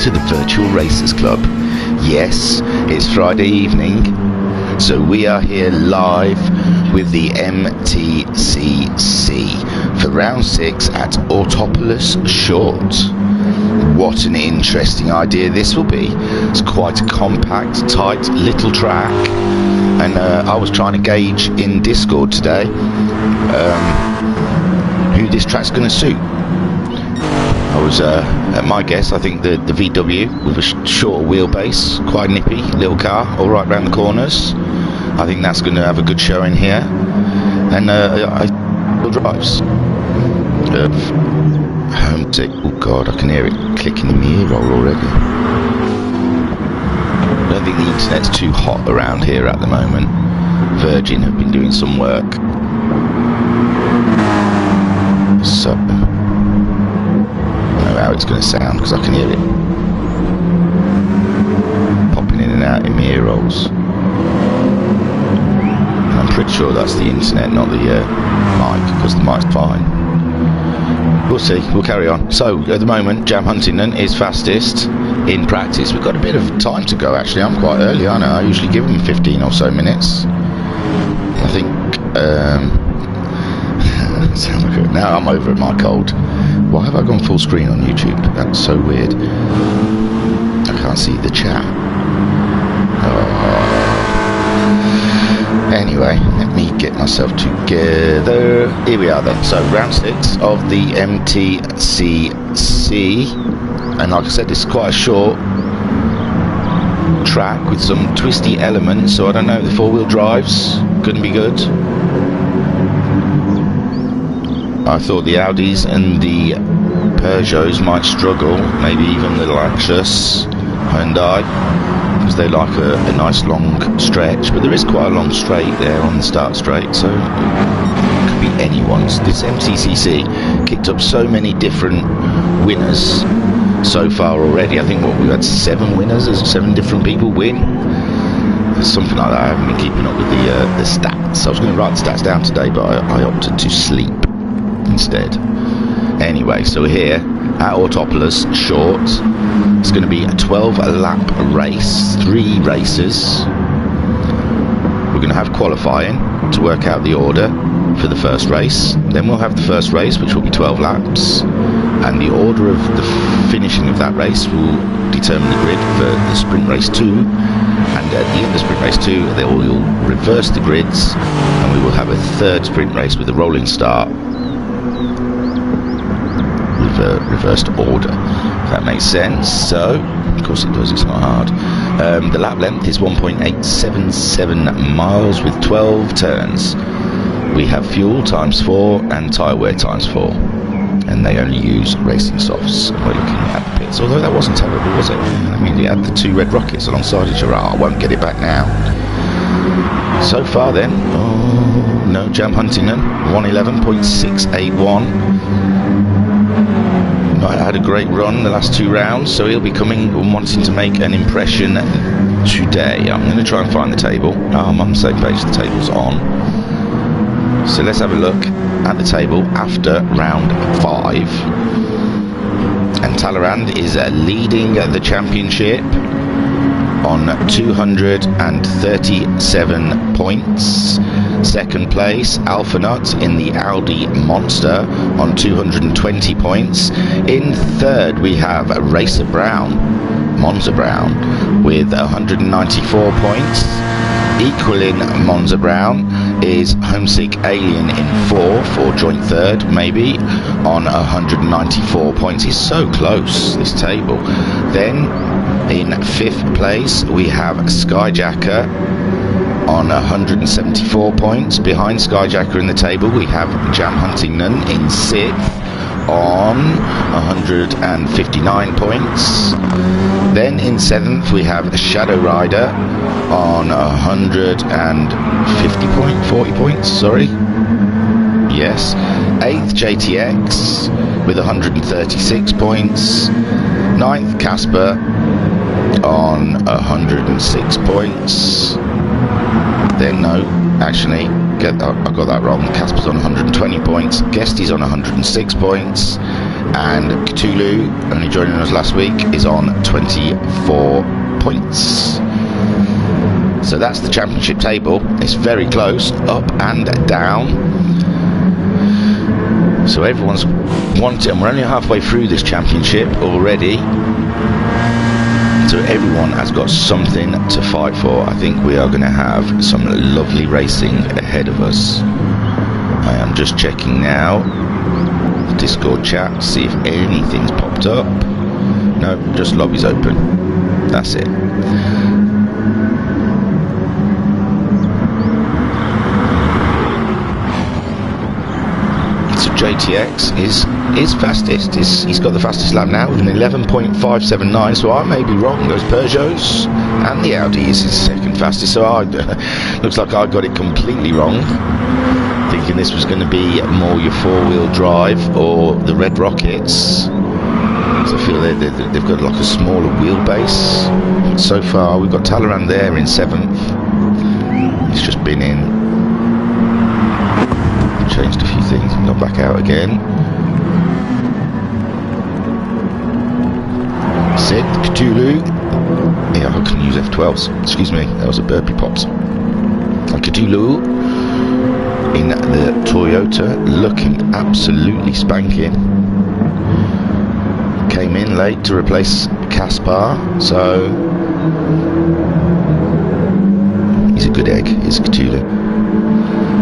To the Virtual Racers Club. Yes, it's Friday evening, so we are here live with the MTCC for round 6 at Autopolis Short. What an interesting idea this will be. It's quite a compact, tight little track, and I was trying to gauge in Discord today who this track's going to suit. I was, at my guess, I think the VW with a short wheelbase, quite a nippy little car, all right round the corners. I think that's going to have a good showing here. And I drives. Home tick. Oh God, I can hear it clicking in my ear roll already. I don't think the internet's too hot around here at the moment. Virgin have been doing some work. So how it's going to sound, because I can hear it popping in and out in my ear rolls. And I'm pretty sure that's the internet, not the mic, because the mic's fine. We'll see, we'll carry on. So at the moment, Jam Huntington is fastest in practice. We've got a bit of time to go actually. I'm quite early, I know. I usually give them 15 or so minutes. I think now I'm over at my cold. Why have I gone full screen on YouTube? That's so weird. I can't see the chat. Oh. Anyway, let me get myself together. Here we are then. So round 6 of the MTCC, and like I said, this is quite a short track with some twisty elements. So I don't know if the 4-wheel drive's gonna be good. I thought the Audis and the Peugeots might struggle, maybe even the Lexus, Hyundai, because they like a nice long stretch, but there is quite a long straight there on the start straight, so it could be anyone's. This MTCC kicked up so many different winners so far already. I think we've had 7 winners, 7 different people win. Something like that. I haven't been keeping up with the stats. I was going to write the stats down today, but I opted to sleep instead. Anyway, so we're here at Autopolis Short. It's going to be a 12-lap race, 3 races. We're going to have qualifying to work out the order for the first race. Then we'll have the first race, which will be 12 laps, and the order of the finishing of that race will determine the grid for the sprint race 2. And at the end of sprint race 2, they will reverse the grids, and we will have a third sprint race with a rolling start, reversed order, if that makes sense. So of course it does, it's not hard. The lap length is 1.877 miles with 12 turns. We have fuel times 4 and tyre wear times 4, and they only use racing softs. We're looking at the pits, although that wasn't terrible, was it? I mean, you had the 2 red rockets alongside each other. I won't get it back now. So far then, oh no, Jam Huntington 111.681. I had a great run the last 2 rounds, so he'll be coming and wanting to make an impression today. I'm going to try and find the table. I'm on the same page, the table's on. So let's have a look at the table after round 5. And Talleyrand is leading the championship on 237 points. Second place, Alpha Nut in the Audi Monster on 220 points. In third, we have Racer Brown, Monza Brown, with 194 points. Equaling Monza Brown is Homesick Alien in 4th or joint 3rd maybe on 194 points. It's so close, this table. Then in 5th place we have Skyjacker on 174 points. Behind Skyjacker in the table we have Jam Huntington in 6th on 159 points. Then in 7th we have Shadow Rider on 40 points, sorry. Yes. 8th JTX with 136 points. 9th Casper on 106 points. Then no, actually, I got that wrong. Casper's on 120 points. Guesty's on 106 points. And Cthulhu, only joining us last week, is on 24 points. So that's the championship table. It's very close, up and down. So everyone's wanting, and we're only halfway through this championship already. So everyone has got something to fight for. I think we are going to have some lovely racing ahead of us. I am just checking now the Discord chat to see if anything's popped up. No, just lobby's open. That's it. So JTX is fastest. He's got the fastest lap now with an 11.579. So I may be wrong. Those Peugeots and the Audi is his second fastest. So looks like I got it completely wrong, thinking this was going to be more your 4-wheel drive or the Red Rockets. So I feel they've got like a smaller wheelbase. So far we've got Talleyrand there in 7th. He's just been in. Changed a few things and gone back out again. 6th Cthulhu. Yeah, I can use F12s. Excuse me, that was a burpee pops. And Cthulhu in the Toyota, looking absolutely spanking. Came in late to replace Caspar, so he's a good egg, is Cthulhu.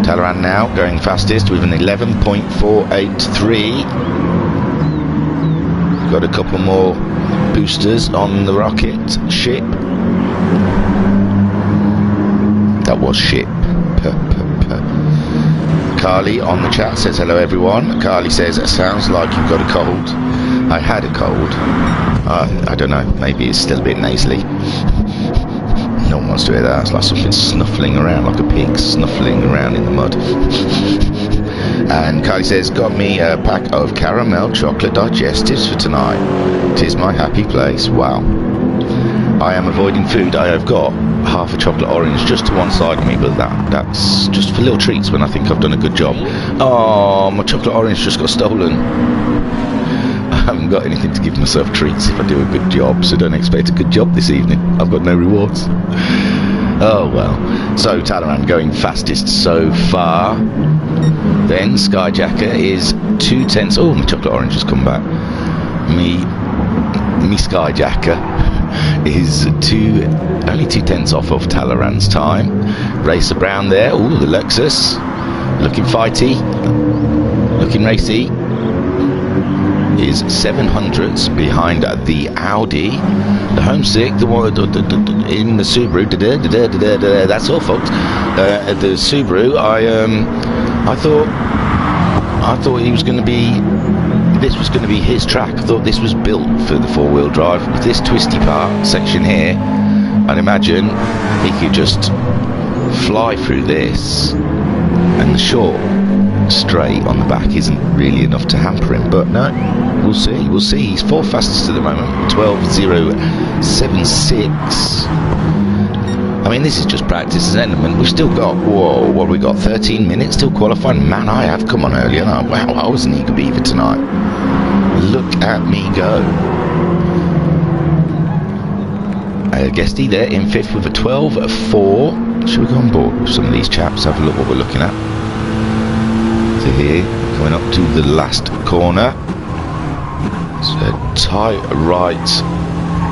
Talleyrand now going fastest with an 11.483. Got a couple more boosters on the rocket ship. That was ship. Carly on the chat says hello everyone. Carly says it sounds like you've got a cold. I had a cold. I don't know, maybe it's still a bit nasally. No one wants to hear that. It's like something snuffling around, like a pig snuffling around in the mud. And Kylie says, got me a pack of caramel chocolate digestives for tonight. 'Tis my happy place. Wow. I am avoiding food. I have got half a chocolate orange just to one side of me, but that's just for little treats when I think I've done a good job. Oh, my chocolate orange just got stolen. I haven't got anything to give myself treats if I do a good job, so don't expect a good job this evening. I've got no rewards. Oh well. So Talleyrand going fastest so far. Then Skyjacker is 2/10. Oh, my chocolate orange has come back. Me Skyjacker is only 2/10 off of Talleyrand's time. Racer Brown there. Oh, the Lexus looking fighty, looking racy. Is 700ths behind the Audi. The Homesick, the one in the Subaru. That's all, folks. The Subaru. I thought he was going to be. This was going to be his track. I thought this was built for the 4-wheel drive. With this twisty part section here, I'd imagine he could just fly through this, and the short straight on the back isn't really enough to hamper him, but no, we'll see. He's 4th fastest at the moment, 12.076. I mean, this is just practice as element. We've still got, whoa, what have we got, 13 minutes till qualifying? Man, I have come on earlier. Oh, wow, I was an eager beaver tonight. Look at me go. Guesty there in 5th with a 12.4. Should we go on board with some of these chaps, have a look what we're looking at? So here, coming up to the last corner. It's a tight right,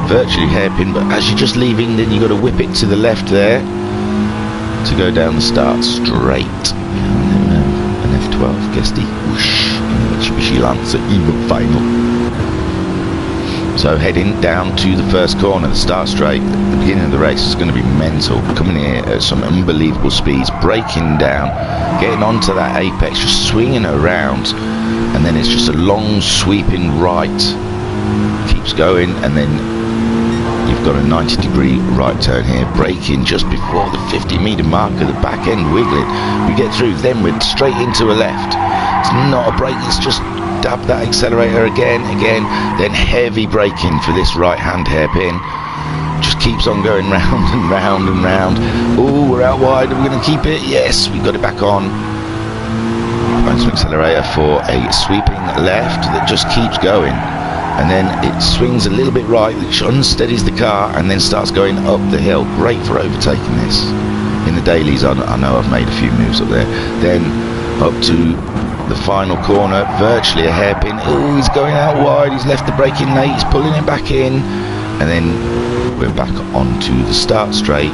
virtually hairpin, but as you're just leaving, then you've got to whip it to the left there. to go down the start straight. An F12 Guesty whoosh, Mitsubishi Lancer Evo final. So heading down to the first corner, the start straight, the beginning of the race is going to be mental. Coming here at some unbelievable speeds, braking down, getting onto that apex, just swinging around, and then it's just a long sweeping right, keeps going, and then you've got a 90-degree right turn here, braking just before the 50-meter marker, the back end wiggling. We get through, then we're straight into a left. It's not a brake, it's just dab that accelerator again, then heavy braking for this right-hand hairpin. Just keeps on going round and round and round. Oh, we're out wide, are we going to keep it? Yes, we got it back on. Find some accelerator for a sweeping left that just keeps going. And then it swings a little bit right, which unsteadies the car, and then starts going up the hill. Great for overtaking this. In the dailies, I know I've made a few moves up there. Then up to the final corner, virtually a hairpin. Oh, he's going out wide, he's left the braking late, he's pulling it back in, and then we're back onto the start straight.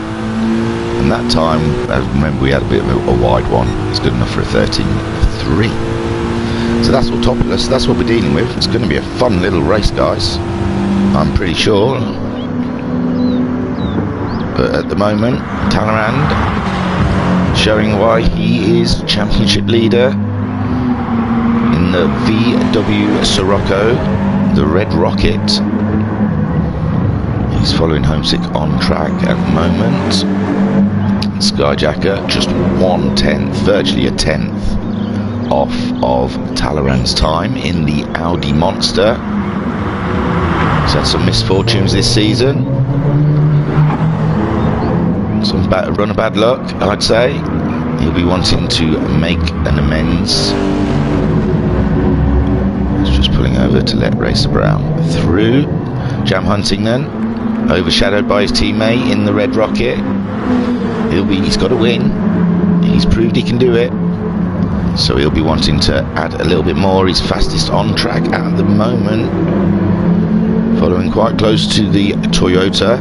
And that time, remember, we had a bit of a wide one. It's good enough for a 13.3. So that's Autopolis, that's what we're dealing with. It's going to be a fun little race, guys, I'm pretty sure. But at the moment, Talleyrand showing why he is championship leader in the VW Sirocco, the Red Rocket. He's following Homesick on track at the moment. Skyjacker just 1/10, virtually a tenth off of Talleyrand's time in the Audi Monster. He's had some misfortunes this season, some run of bad luck, I'd say. He'll be wanting to make an amends. He's just pulling over to let Racer Brown through. Jam Hunting then, overshadowed by his teammate in the Red Rocket. He's got to win. He's proved he can do it. So he'll be wanting to add a little bit more. He's fastest on track at the moment, following quite close to the Toyota.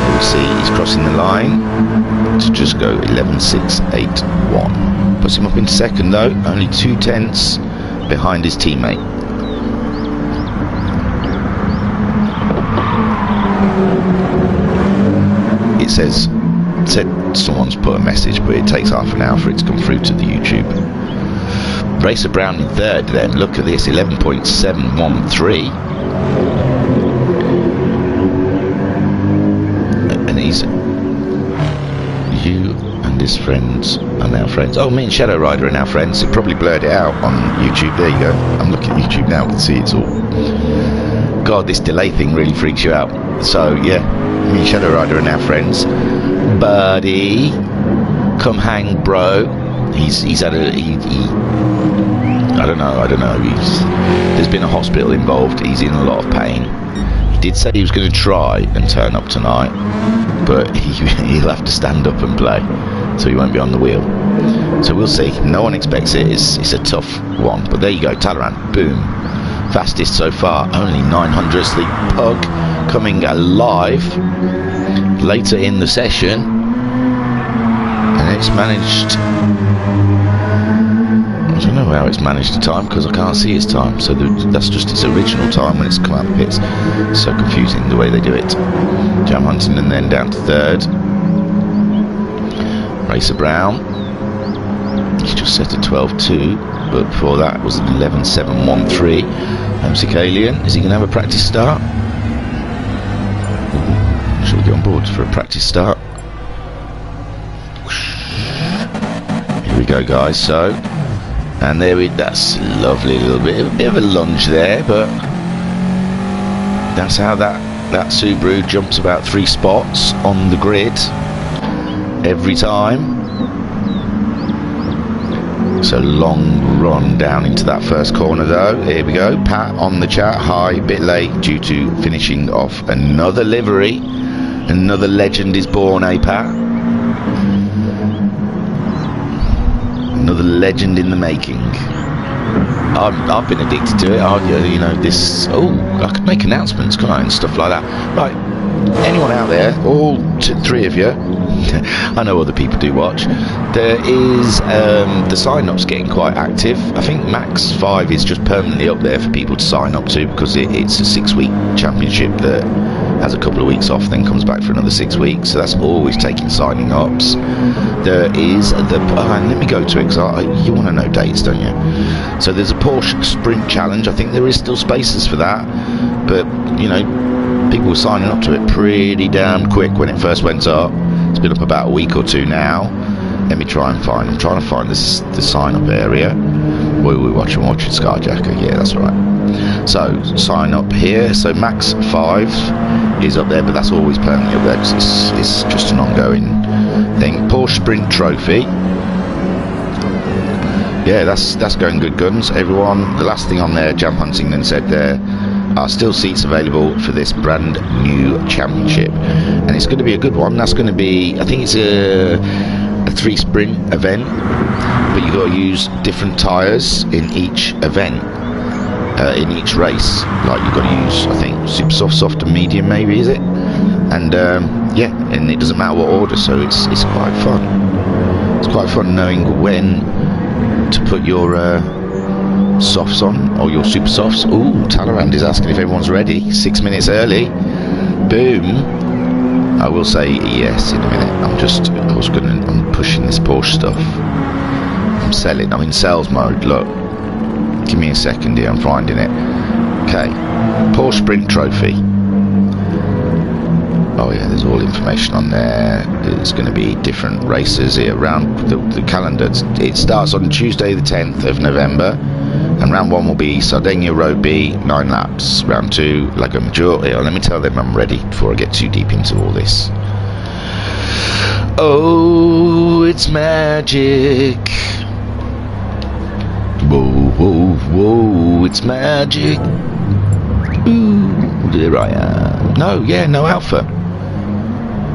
We'll see, he's crossing the line to just go 11.681. Puts him up into second though, only 2/10 behind his teammate. It said someone's put a message, but it takes half an hour for it to come through to the YouTube. Racer Brown in third then, look at this, 11.713. And he's, you and his friends are now friends. Oh, me and Shadow Rider are now friends. It probably blurred it out on YouTube. There you go. I'm looking at YouTube now, I can see it's all. God, this delay thing really freaks you out. So yeah, me and Shadow Rider are now friends. Buddy, come hang, bro. He's had a I don't know. There's been a hospital involved. He's in a lot of pain. He did say he was going to try and turn up tonight, but he'll have to stand up and play, so he won't be on the wheel. So we'll see. No one expects it. It's a tough one, but there you go. Talleyrand, boom, fastest so far. Only 900th. The Pug coming alive later in the session, and it's managed. I don't know how it's managed the time, because I can't see its time, so that's just its original time when it's come out of the pits. So confusing the way they do it. Jam Hunting and then down to third. Racer Brown, he's just set a 12.2, but before that was an 11.713. Homesick Alien, is he going to have a practice start? Shall we get on board for a practice start? Here we go, guys. So, and that's lovely, a bit of a lunge there, but that's how that Subaru jumps about 3 spots on the grid every time. So long run down into that first corner though. Here we go. Pat on the chat. Hi, bit late due to finishing off another livery. Another legend is born, eh, Pat? Another legend in the making. I've been addicted to it. You know, this. Oh, I could make announcements, can't I, and stuff like that. Right. anyone out there, all three of you, I know other people do watch, there is the sign-up's getting quite active. I think Max 5 is just permanently up there for people to sign up to, because it's a 6-week championship that has a couple of weeks off, then comes back for another 6 weeks, so that's always taking signing ups. There is and let me go to it, because you want to know dates, don't you? So there's a Porsche Sprint Challenge. I think there is still spaces for that, but you know, people were signing up to it pretty damn quick when it first went up. It's been up about a week or two now. Let me try and find, I'm trying to find the sign up area. What are we watching? We're watching Skyjacker, yeah, that's right. So sign up here. So Max 5 is up there, but that's always permanently up there because it's just an ongoing thing. Porsche Sprint Trophy, yeah, that's going good guns. Everyone, the last thing on there, Jam Huntington said there are still seats available for this brand new championship, and it's going to be a good one. That's going to be, I think it's a 3 sprint event, but you've got to use different tyres in each event, in each race. Like you've got to use, I think, super soft and medium, maybe, is it? And yeah, and it doesn't matter what order, so it's quite fun. It's quite fun knowing when to put your softs on, or your super softs. Ooh, Talleyrand is asking if everyone's ready. 6 minutes early. Boom. I will say yes in a minute. I'm pushing this Porsche stuff. I'm selling. I'm in sales mode. Look, give me a second here. I'm finding it. Okay, Porsche Sprint Trophy. Oh yeah, there's all information on there. It's going to be different races here around the calendar. It starts on Tuesday the 10th of November, and round 1 will be Sardinia Road B, 9 laps. Round 2, Lago Maggiore. Here, let me tell them I'm ready before I get too deep into all this. Oh, it's magic. Whoa, whoa, whoa, it's magic. Ooh, there I am. No, yeah, no Alpha.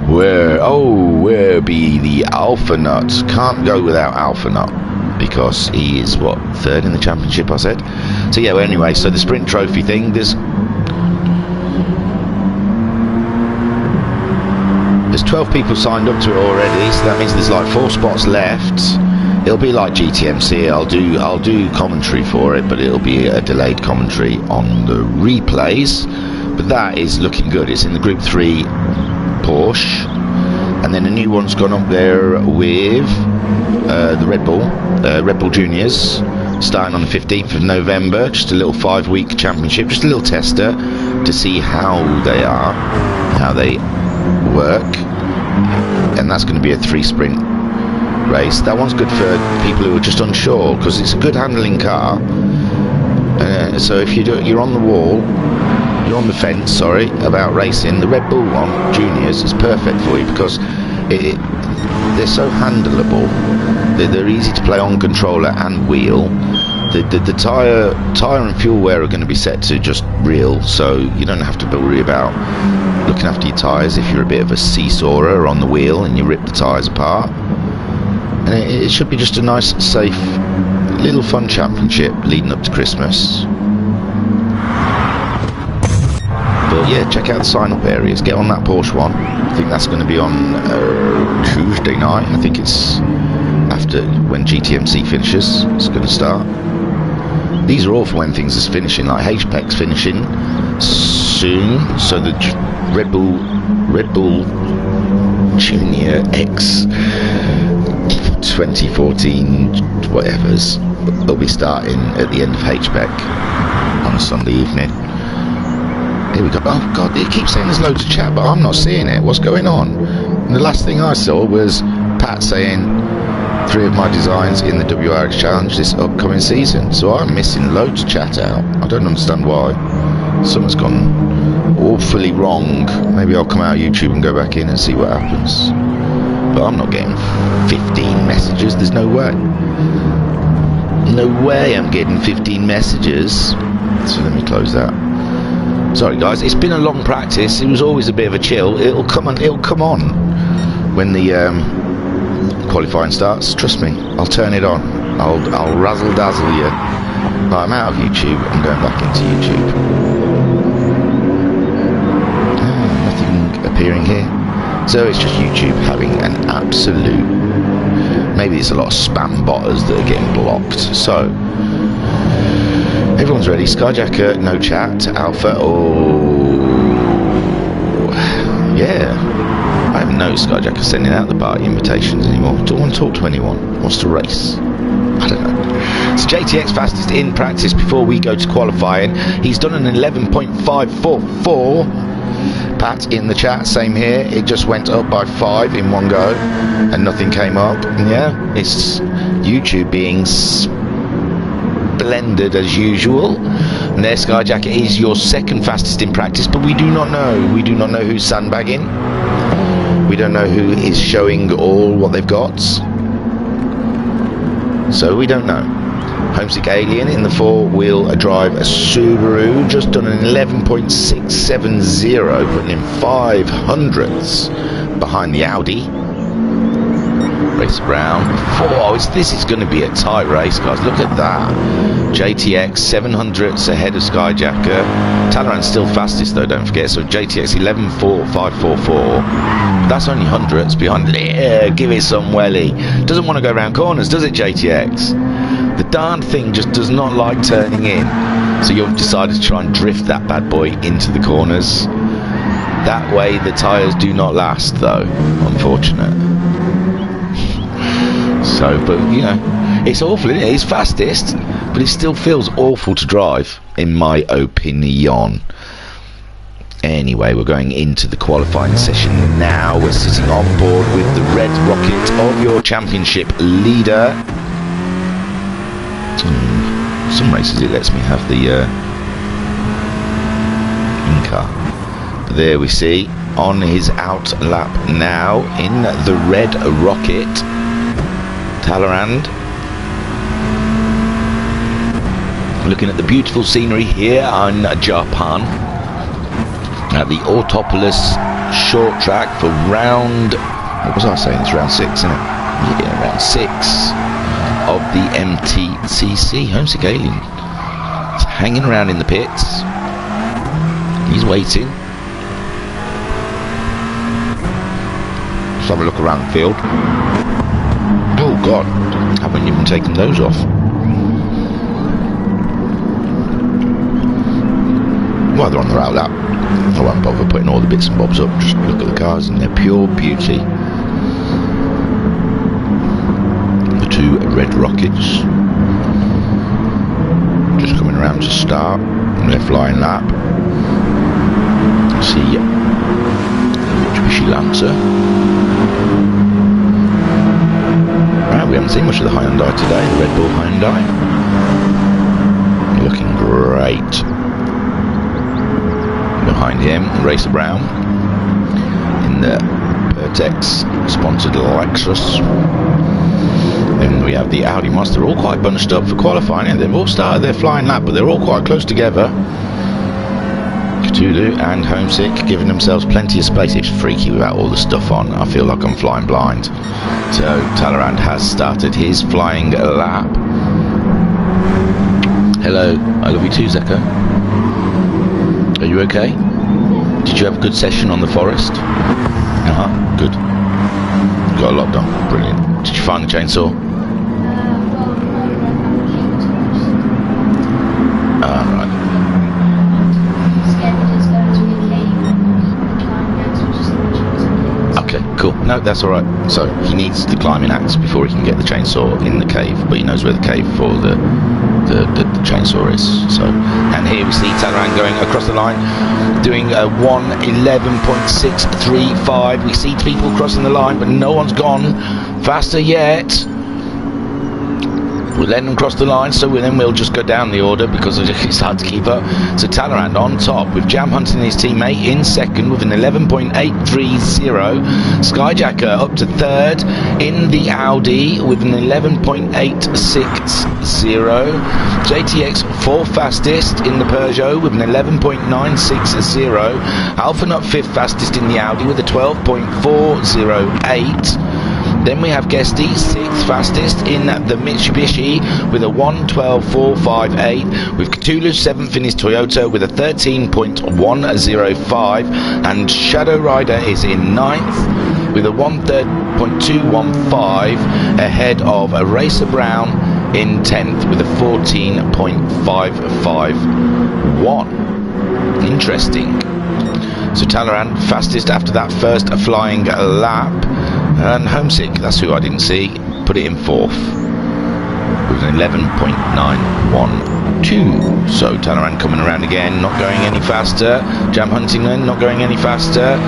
Where be the Alpha Nut? Can't go without Alpha Nut, because he is, what, 3rd in the championship, I said? So yeah, well, anyway, so the Sprint Trophy thing, there's 12 people signed up to it already, so that means there's like 4 spots left. It'll be like GTMC. I'll do commentary for it, but it'll be a delayed commentary on the replays. But that is looking good. It's in the Group 3 Porsche, and then a new one's gone up there with the Red Bull Juniors, starting on the 15th of November. Just a little 5-week championship, just a little tester to see how they are, how they work, and that's going to be a 3 sprint race. That one's good for people who are just unsure, because it's a good handling car. So if you're on the wall, you're on the fence, sorry, about racing, the Red Bull one, Juniors, is perfect for you, because they're so handleable. They're easy to play on controller and wheel. The tyre and fuel wear are going to be set to just real, so you don't have to worry about looking after your tyres if you're a bit of a seesawer on the wheel and you rip the tyres apart. And it should be just a nice, safe, little fun championship leading up to Christmas. But yeah, check out the sign-up areas. Get on that Porsche one. I think that's going to be on Tuesday night. I think it's after, when GTMC finishes, it's going to start. These are all for when things is finishing, like HPEC's finishing soon. So the Red Bull Junior X 2014 whatever's, they'll be starting at the end of HPEC on a Sunday evening. Here we go. Oh god, it keeps saying there's loads of chat, but I'm not seeing it. What's going on? And the last thing I saw was Pat saying 3 of my designs in the WRX Challenge this upcoming season. So I'm missing loads of chat out. I don't understand why. Something's gone awfully wrong. Maybe I'll come out of YouTube and go back in and see what happens. But I'm not getting 15 messages. There's no way. No way I'm getting 15 messages. So let me close that. Sorry guys, it's been a long practice. It was always a bit of a chill. It'll come on when the qualifying starts. Trust me, I'll turn it on. I'll razzle dazzle you. Right, I'm out of YouTube. I'm going back into YouTube. Nothing appearing here. So it's just YouTube having an absolute... Maybe it's a lot of spam botters that are getting blocked. So, everyone's ready. Skyjacker, no chat. Alpha, yeah. I haven't noticed Skyjacker sending out the party invitations anymore. Don't want to talk to anyone. Wants to race. I don't know. It's JTX fastest in practice before we go to qualifying. He's done an 11.544. Pat in the chat, same here. It just went up by 5 in one go and nothing came up. Yeah, it's YouTube being splendid as usual. And there, Skyjacker is your second fastest in practice, but we do not know. We do not know who's sandbagging. We don't know who is showing all what they've got. So we don't know. Homesick Alien in the four-wheel drive Subaru, just done an 11.670, putting in 500ths behind the Audi. Race Brown. This is going to be a tight race, guys. Look at that. JTX 700ths ahead of Skyjacker. Talleyrand's still fastest though, don't forget. So JTX 11.4544. That's only hundredths behind. Yeah, give it some welly. Doesn't want to go around corners, does it, JTX? The darn thing just does not like turning in. So you've decided to try and drift that bad boy into the corners. That way the tyres do not last though. Unfortunate. So, but you know, it's awful, isn't it? It's fastest, but it still feels awful to drive, in my opinion. Anyway, we're going into the qualifying session now. We're sitting on board with the red rocket of your championship leader. Some races it lets me have the in-car. But there we see, on his out lap now, in the red rocket, Talleyrand. Looking at the beautiful scenery here in Japan at the Autopolis short track for round, what was I saying, it's round 6, isn't it? Yeah, round 6 of the MTCC. Homesick Alien. He's hanging around in the pits. He's waiting. Let's have a look around the field. Oh God, haven't even taken those off. While they're on their out lap, I won't bother putting all the bits and bobs up. Just look at the cars and their pure beauty. The two red rockets just coming around to start on their flying lap. See Mitsubishi Lancer. Right, we haven't seen much of the Hyundai today, the Red Bull Hyundai. Looking great. Behind him, Racer Brown in the Pertex sponsored Lexus. Then we have the Audi Monster. They're all quite bunched up for qualifying, and they've all started their flying lap, but they're all quite close together. Cthulhu and Homesick giving themselves plenty of space. It's freaky without all the stuff on. I feel like I'm flying blind. So Talleyrand has started his flying lap. Hello, I love you too, Zeko. Are you okay? Did you have a good session on the forest? Good. Got a lot done. Brilliant. Did you find the chainsaw? Right. Okay, cool. No, that's alright. So, he needs the climbing axe before he can get the chainsaw in the cave, but he knows where the cave for the chainsaw is. So, and here we see Talleyrand going across the line, doing a 1:11.635. We see people crossing the line, but no one's gone faster yet. We're letting them cross the line, so then we'll just go down the order because it's hard to keep up. So Talleyrand on top with Jam Hunt and his teammate in second with an 11.830. Skyjacker up to third in the Audi with an 11.860. JTX fourth fastest in the Peugeot with an 11.960. Alpha Nut fifth fastest in the Audi with a 12.408. Then we have Guesty, 6th fastest in the Mitsubishi with a 1:12.458. With Cthulhu 7th in his Toyota with a 13.105. And Shadow Rider is in 9th with a 1:30.215 ahead of Racer Brown in 10th with a 14.551. Interesting. So Talleyrand fastest after that first flying lap, and Homesick, that's who I didn't see, put it in 4th with an 11.912. So Talleyrand coming around again, not going any faster. Jam Huntington not going any faster.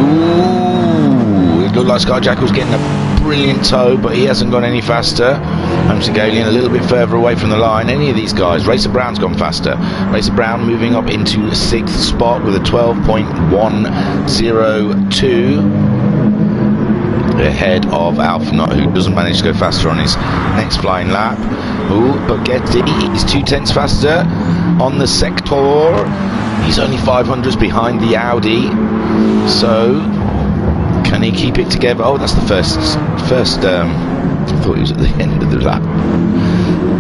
Ooh, it looked like Skyjacker was getting a brilliant toe, but he hasn't gone any faster. Homesick Alien a little bit further away from the line. Any of these guys. Racer Brown's gone faster. Racer Brown moving up into 6th spot with a 12.102 ahead of Alphanot, who doesn't manage to go faster on his next flying lap. Ooh, but Getty is 2/10 faster on the sector. He's only 500s behind the Audi. So can he keep it together? Oh, that's the first I thought he was at the end of the lap.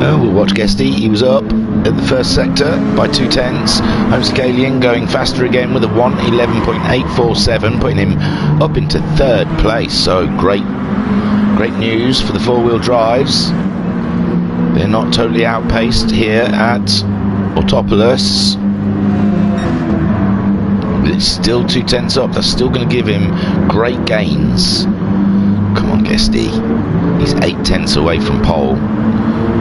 We'll watch Guesty. He was up at the first sector by 2/10. Homesick Alien going faster again with a 1:11.847, putting him up into 3rd place. So great news for the 4-wheel drives. They're not totally outpaced here at Autopolis. It's still 2/10 up. That's still going to give him great gains. Come on, Guesty. He's 8/10 away from pole.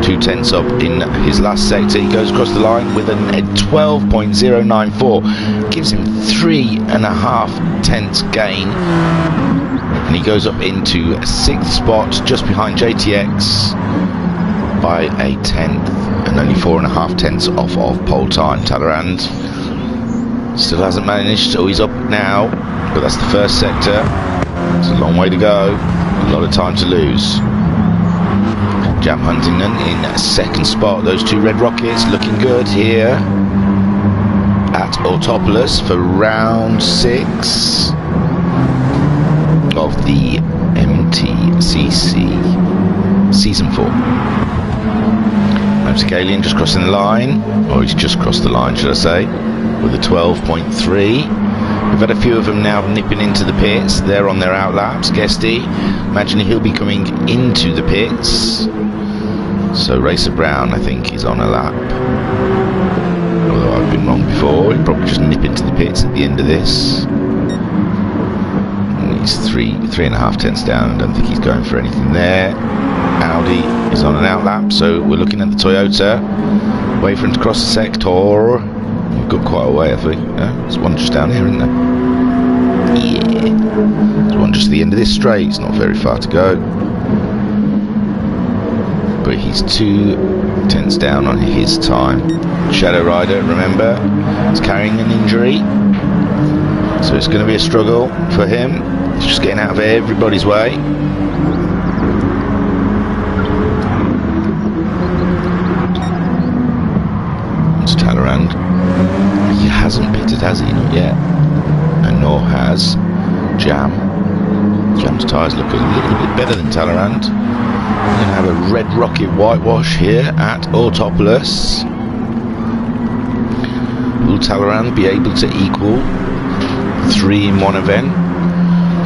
2/10 up in his last sector. He goes across the line with a 12.094. Gives him 3.5 gain. And he goes up into 6th spot, just behind JTX by a 10th, and only 4.5 off of pole time. Talleyrand still hasn't managed, so he's up now, but that's the first sector. It's a long way to go, a lot of time to lose. Jam Huntington in 2nd spot. Those two red rockets looking good here at Autopolis for round 6 of the MTCC Season 4. Homesick Alien just crossing the line, or he's just crossed the line, should I say, with a 12.3. We've had a few of them now nipping into the pits. They're on their outlaps. Guesty, imagine he'll be coming into the pits. So Racer Brown, I think, is on a lap. Although I've been wrong before, he'll probably just nip into the pits at the end of this. And he's 3.5 down. I don't think he's going for anything there. Audi is on an outlap, so we're looking at the Toyota. Wait for him to cross the sector. We've got quite a way, I think. There's one just down here, isn't there? Yeah. There's one just at the end of this straight. It's not very far to go. But he's 2/10 down on his time. Shadow Rider, remember, is carrying an injury. So it's going to be a struggle for him. He's just getting out of everybody's way. It's Talleyrand. He hasn't pitted, has he? Not yet. And nor has Jam. Jam's tyres look a little bit better than Talleyrand. We're going to have a red rocket whitewash here at Autopolis. Will Talleyrand be able to equal 3 in one event?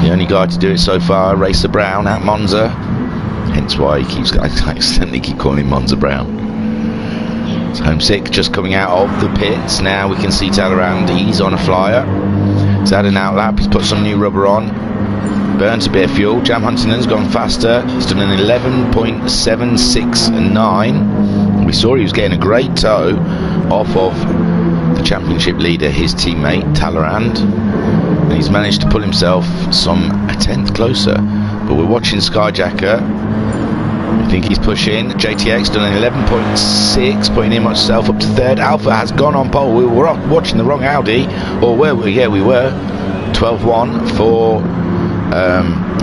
The only guy to do it so far, Racer Brown at Monza. Hence why I accidentally keep calling him Monza Brown. It's Homesick just coming out of the pits. Now we can see Talleyrand. He's on a flyer. He's had an outlap. He's put some new rubber on. Burns a bit of fuel. Jam Huntington's gone faster. He's done an 11.769. We saw he was getting a great toe off of the championship leader, his teammate Talleyrand. And he's managed to pull himself a 10th closer. But we're watching Skyjacker. I think he's pushing. JTX done an 11.6, putting himself up to 3rd. Alpha has gone on pole. We were watching the wrong Audi. Or were we? Yeah, we were. 12.1 for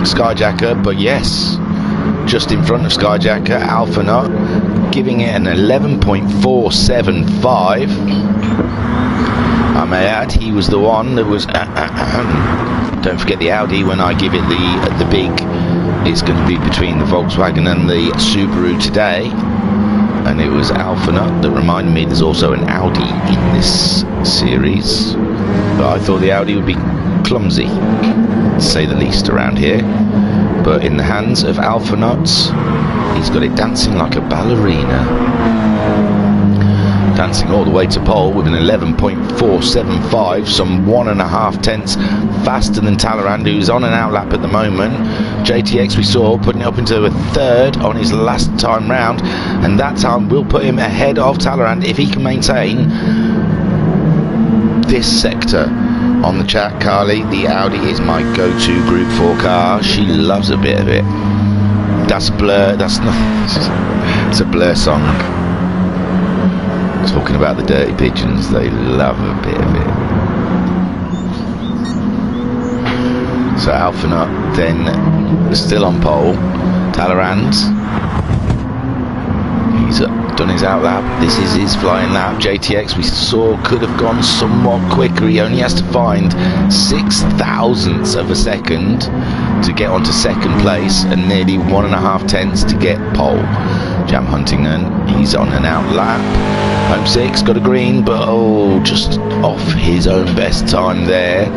Skyjacker, but yes, just in front of Skyjacker, Alpha Nut, giving it an 11.475. I may add, he was the one that was. Don't forget the Audi when I give it the big it's going to be between the Volkswagen and the Subaru today, and it was Alpha Nut that reminded me there's also an Audi in this series, but I thought the Audi would be clumsy, to say the least, around here. But in the hands of Alpha Nuts, he's got it dancing like a ballerina, dancing all the way to pole with an 11.475, some 1.5 tenths faster than Talleyrand, who's on an outlap at the moment. JTX we saw putting it up into a third on his last time round, and that time will put him ahead of Talleyrand if he can maintain this sector. On the chat, Carly, the Audi is my go-to Group 4 car. She loves a bit of it. That's Blur, that's nothing. It's a Blur song. Talking about the Dirty Pigeons, they love a bit of it. So Alpha Nut then still on pole. Talleyrand, he's done his out lap. This is his flying lap. JTX we saw could have gone somewhat quicker. He only has to find 6/1000ths of a second to get onto second place, and nearly 1.5 tenths to get pole. Jam Huntington, he's on an out lap. Home 6 got a green, but just off his own best time there.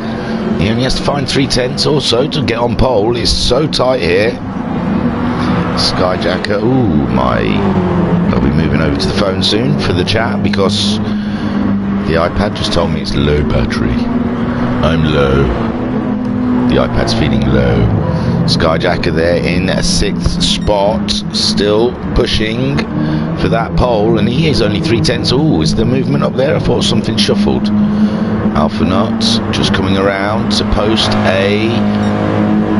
He only has to find 3/10ths or so to get on pole. It's so tight here. Skyjacker, I'll be moving over to the phone soon for the chat, because the iPad just told me it's low battery. I'm low. The iPad's feeling low. Skyjacker there in a 6th spot, still pushing for that pole, and he is only 3/10ths. Is the movement up there? I thought something shuffled. Alpha Nut just coming around to post a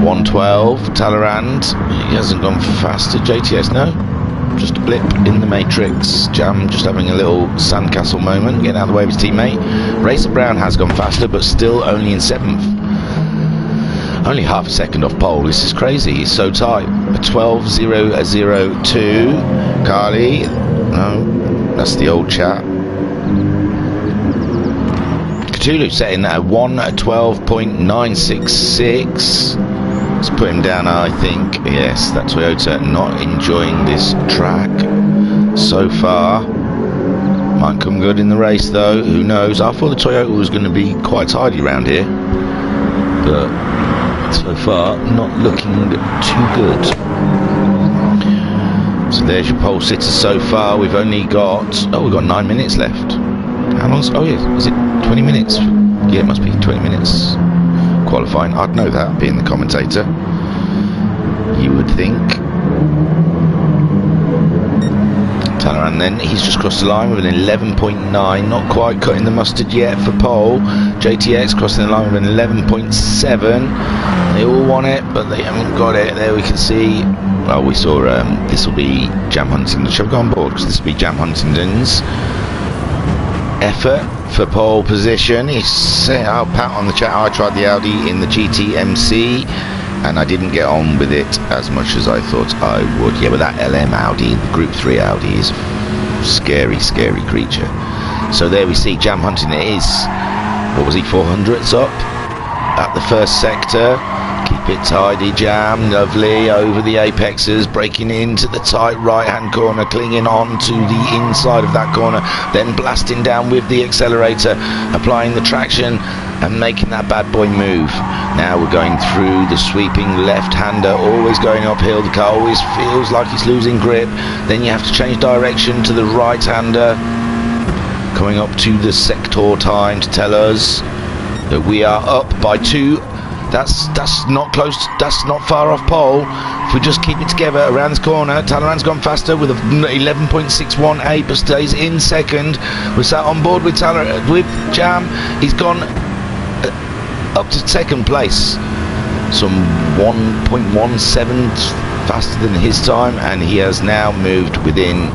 112. Talleyrand, he hasn't gone faster. JTS, no, just a blip in the matrix. Jam just having a little sandcastle moment, getting out of the way of his teammate. Racer Brown has gone faster, but still only in 7th. Only half a second off pole. This is crazy. It's so tight. A 12.002. Carly, no, that's the old chat. Cthulhu setting that at 1:12.966. Let's put him down, I think. Yes, that Toyota not enjoying this track so far. Might come good in the race though, who knows. I thought the Toyota was going to be quite tidy around here, but so far not looking too good. So there's your pole sitter so far. We've only got, we've got 9 minutes left. How long's, is it 20 minutes? Yeah, it must be 20 minutes qualifying. I'd know that, being the commentator, you would think. Talleyrand then, he's just crossed the line with an 11.9, not quite cutting the mustard yet for pole. JTX crossing the line with an 11.7. They all want it, but they haven't got it. There we can see, well, we saw this will be Jam Huntington. Shall we go on board? Because this will be Jam Huntington's effort for pole position. He said, I'll pat on the chat, I tried the Audi in the GTMC and I didn't get on with it as much as I thought I would. Yeah, but that LM Audi, the Group 3 Audi, is a scary, scary creature. So there we see Jam Huntington is, what was he, 400ths up at the first sector. Keep it tidy, Jam, lovely, over the apexes, breaking into the tight right hand corner, clinging on to the inside of that corner, then blasting down with the accelerator, applying the traction and making that bad boy move. Now we're going through the sweeping left hander, always going uphill. The car always feels like it's losing grip. Then you have to change direction to the right hander, coming up to the sector time to tell us that we are up by 2. That's not close, that's not far off pole. If we just keep it together around this corner, Talleyrand's gone faster with a 11.618, but stays in second. We're sat on board with with Jam. He's gone up to second place, some 1.17 faster than his time, and he has now moved within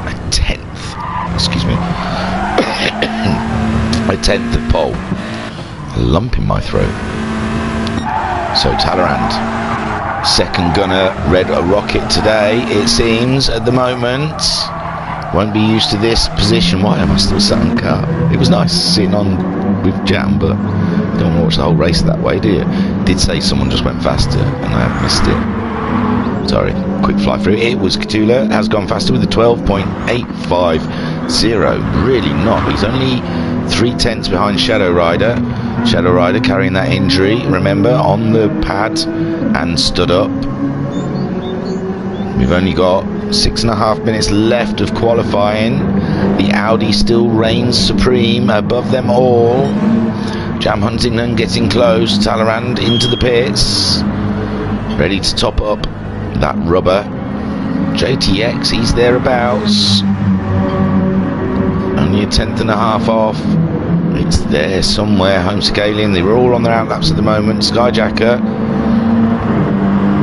a 10th, excuse me, a 10th of pole. A lump in my throat. So Talleyrand, second gunner, red a rocket today, it seems, at the moment. Won't be used to this position. Why am I still sat in the car? It was nice sitting on with Jam, but Don't want to watch the whole race that way, do you? Did say someone just went faster, and I have missed it. Sorry, quick fly through. It was Cthulhu, has gone faster with a 12.850. Really not. He's only 3/10 behind Shadow Rider. Shadow Rider carrying that injury, remember, on the pad and stood up. We've only got 6.5 minutes left of qualifying. The Audi still reigns supreme above them all. Jam Huntington getting close. Talleyrand into the pits, ready to top up that rubber. JTX, he's thereabouts. Only a 10.5 off. It's there somewhere. Homesick Alien, they were all on their outlaps at the moment. Skyjacker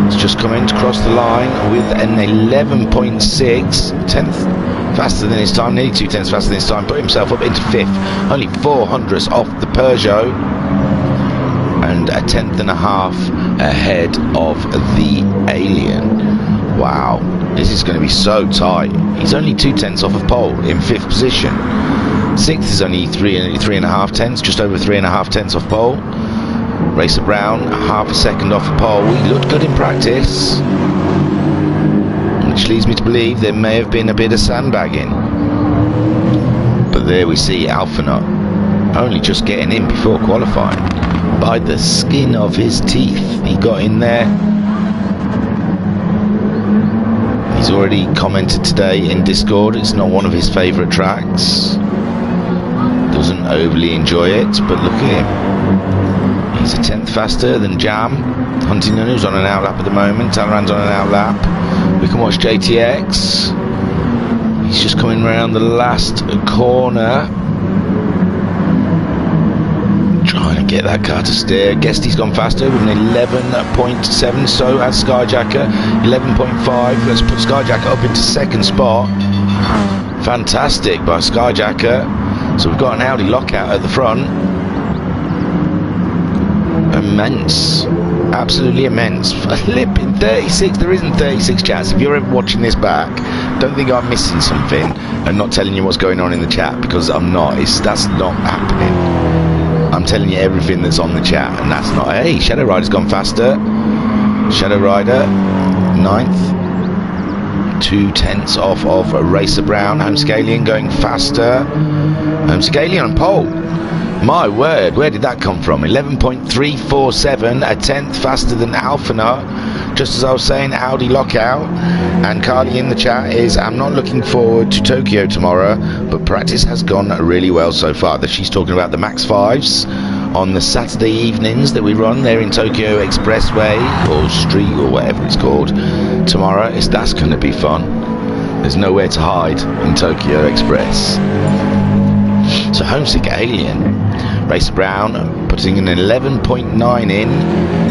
has just come in to cross the line with an 11.6, 10th faster than his time, nearly 2/10 faster than his time, put himself up into 5th, only 400ths off the Peugeot, and a 10.5 ahead of the Alien. Wow, this is going to be so tight. He's only 2/10 off of pole in 5th position. 6th is only 3.5 just over 3.5 tenths off pole. Racer Brown, half a second off the pole. He looked good in practice, which leads me to believe there may have been a bit of sandbagging. But there we see Alphanut only just getting in before qualifying. By the skin of his teeth, he got in there. He's already commented today in Discord, it's not one of his favourite tracks. Doesn't overly enjoy it, but look at him. He's a 10th faster than Jam Huntington, who's on an outlap at the moment. Talleyrand's on an outlap. We can watch JTX. He's just coming around the last corner, trying to get that car to steer. Guessed he's gone faster with an 11.7, so has Skyjacker. 11.5. Let's put Skyjacker up into 2nd spot. Fantastic by Skyjacker. So we've got an Audi lockout at the front. Immense, absolutely immense. Flipping 36, there isn't 36 chats. If you're ever watching this back, don't think I'm missing something and not telling you what's going on in the chat, because I'm not. That's not happening. I'm telling you everything that's on the chat, and that's not. Hey, Shadow Rider's gone faster. Shadow Rider 9th, 2/10 off of Racer Brown. Homesick Alien going faster. Homesick Alien on pole. My word, where did that come from? 11.347, a 10th faster than Alphanut. Just as I was saying, Audi lockout. And Carly in the chat is, I'm not looking forward to Tokyo tomorrow, but practice has gone really well so far. That she's talking about the Max 5s on the Saturday evenings that we run there in Tokyo Expressway or Street or whatever it's called. Tomorrow, that's going to be fun. There's nowhere to hide in Tokyo Express. So Homesick Alien, Racer Brown putting an 11.9 in,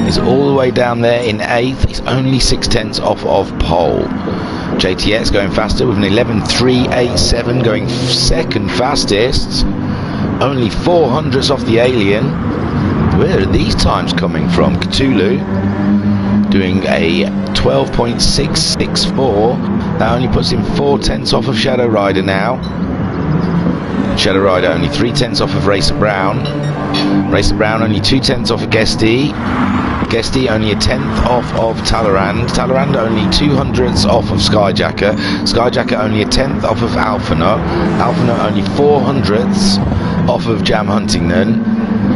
is all the way down there in 8th. He's only 6/10 off of pole. JTX going faster with an 11.387, going 2nd fastest, only 400ths off the Alien. Where are these times coming from? Cthulhu doing a 12.664. That only puts him 4/10 off of Shadow Rider now. Shadow Rider only 3/10 off of Racer Brown. Racer Brown only 2/10 off of Guesty. Guesty only a 10th off of Talleyrand. Talleyrand only 200ths off of Skyjacker. Skyjacker only a 10th off of Alphanut. Alphanut only 400ths off of Jam Huntington.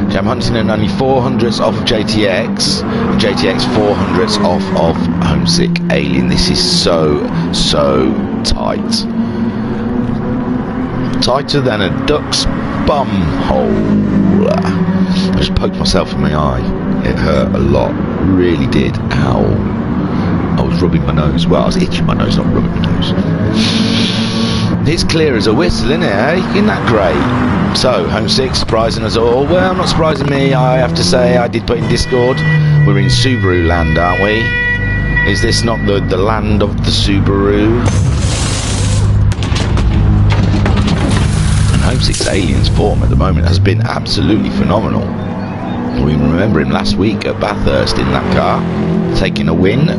Jam Huntington only 400ths off of JTX. JTX 400ths off of Homesick Alien. This is so tight. Tighter than a duck's bum hole. I just poked myself in my eye. It hurt a lot. Really did. Ow. I was rubbing my nose. Well, I was itching my nose, not rubbing my nose. It's clear as a whistle, isn't it, eh? Isn't that great? So, Homesick surprising us all. Well, not surprising me, I have to say. I did put in Discord. We're in Subaru land, aren't we? Is this not the land of the Subaru? Homesick's Alien's form at the moment has been absolutely phenomenal. We remember him last week at Bathurst in that car, taking a win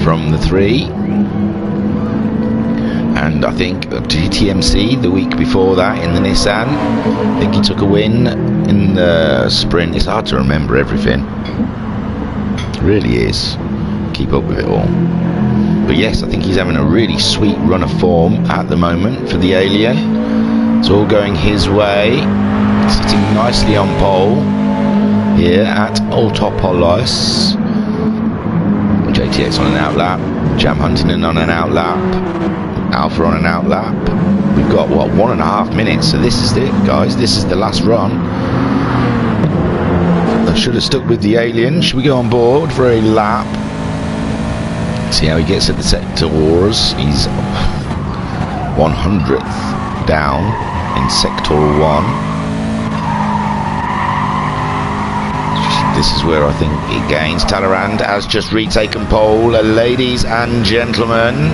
from the 3. and I think GTMC the week before that in the Nissan. I think he took a win in the sprint. It's hard to remember everything. It really is. Keep up with it all. But yes, I think he's having a really sweet run of form at the moment for the Alien. It's all going his way. Sitting nicely on pole here at Autopolis. JTX on an outlap. Jam Huntington on an outlap. Alpha on an outlap. We've got, what, 1.5 minutes. So this is it, guys. This is the last run. I should have stuck with the Alien. Should we go on board for a lap? See how he gets at the sectors. He's 100th down in sector 1. This is where I think it gains. Talleyrand has just retaken pole. Ladies and gentlemen,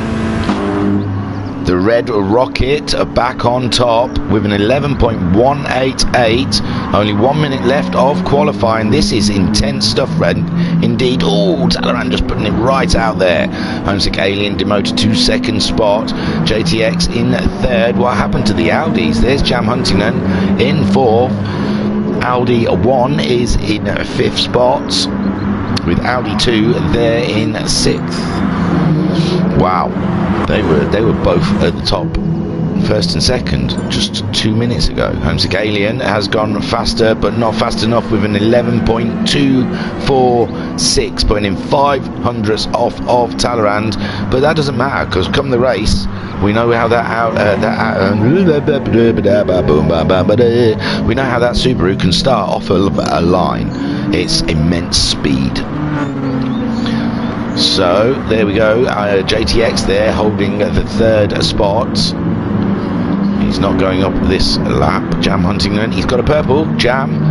the Red Rocket are back on top with an 11.188. Only 1 minute left of qualifying. This is intense stuff, Red. Indeed. Oh, Talleyrand just putting it right out there. Homesick Alien demoted to second spot. JTX in third. What happened to the Audis? There's Jam Huntington in fourth. Audi 1 is in 5th spot, with Audi 2 there in 6th. Wow, they were both at the top, first and second, just 2 minutes ago. Homesick Alien has gone faster, but not fast enough, with an 11.246, putting in 500ths off of Talleyrand. But that doesn't matter, because come the race, we know how we know how that Subaru can start off a line. It's immense speed. So there we go. JTX there holding the third spot. He's not going up this lap. Jam Huntington, he's got a purple. Jam,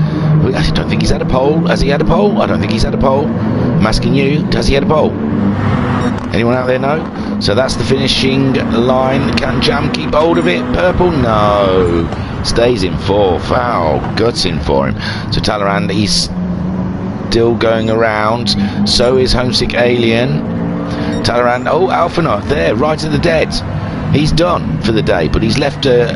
I don't think he's had a pole. Has he had a pole? I don't think he's had a pole. I'm asking you, has he had a pole? Anyone out there know? So that's the finishing line. Can Jam keep hold of it? Purple? No. Stays in fourth. Foul. Gutting for him. So Talleyrand, he's still going around. So is Homesick Alien. Talleyrand. Oh, Alphanaut there, right at the dead. He's done for the day, but he's left a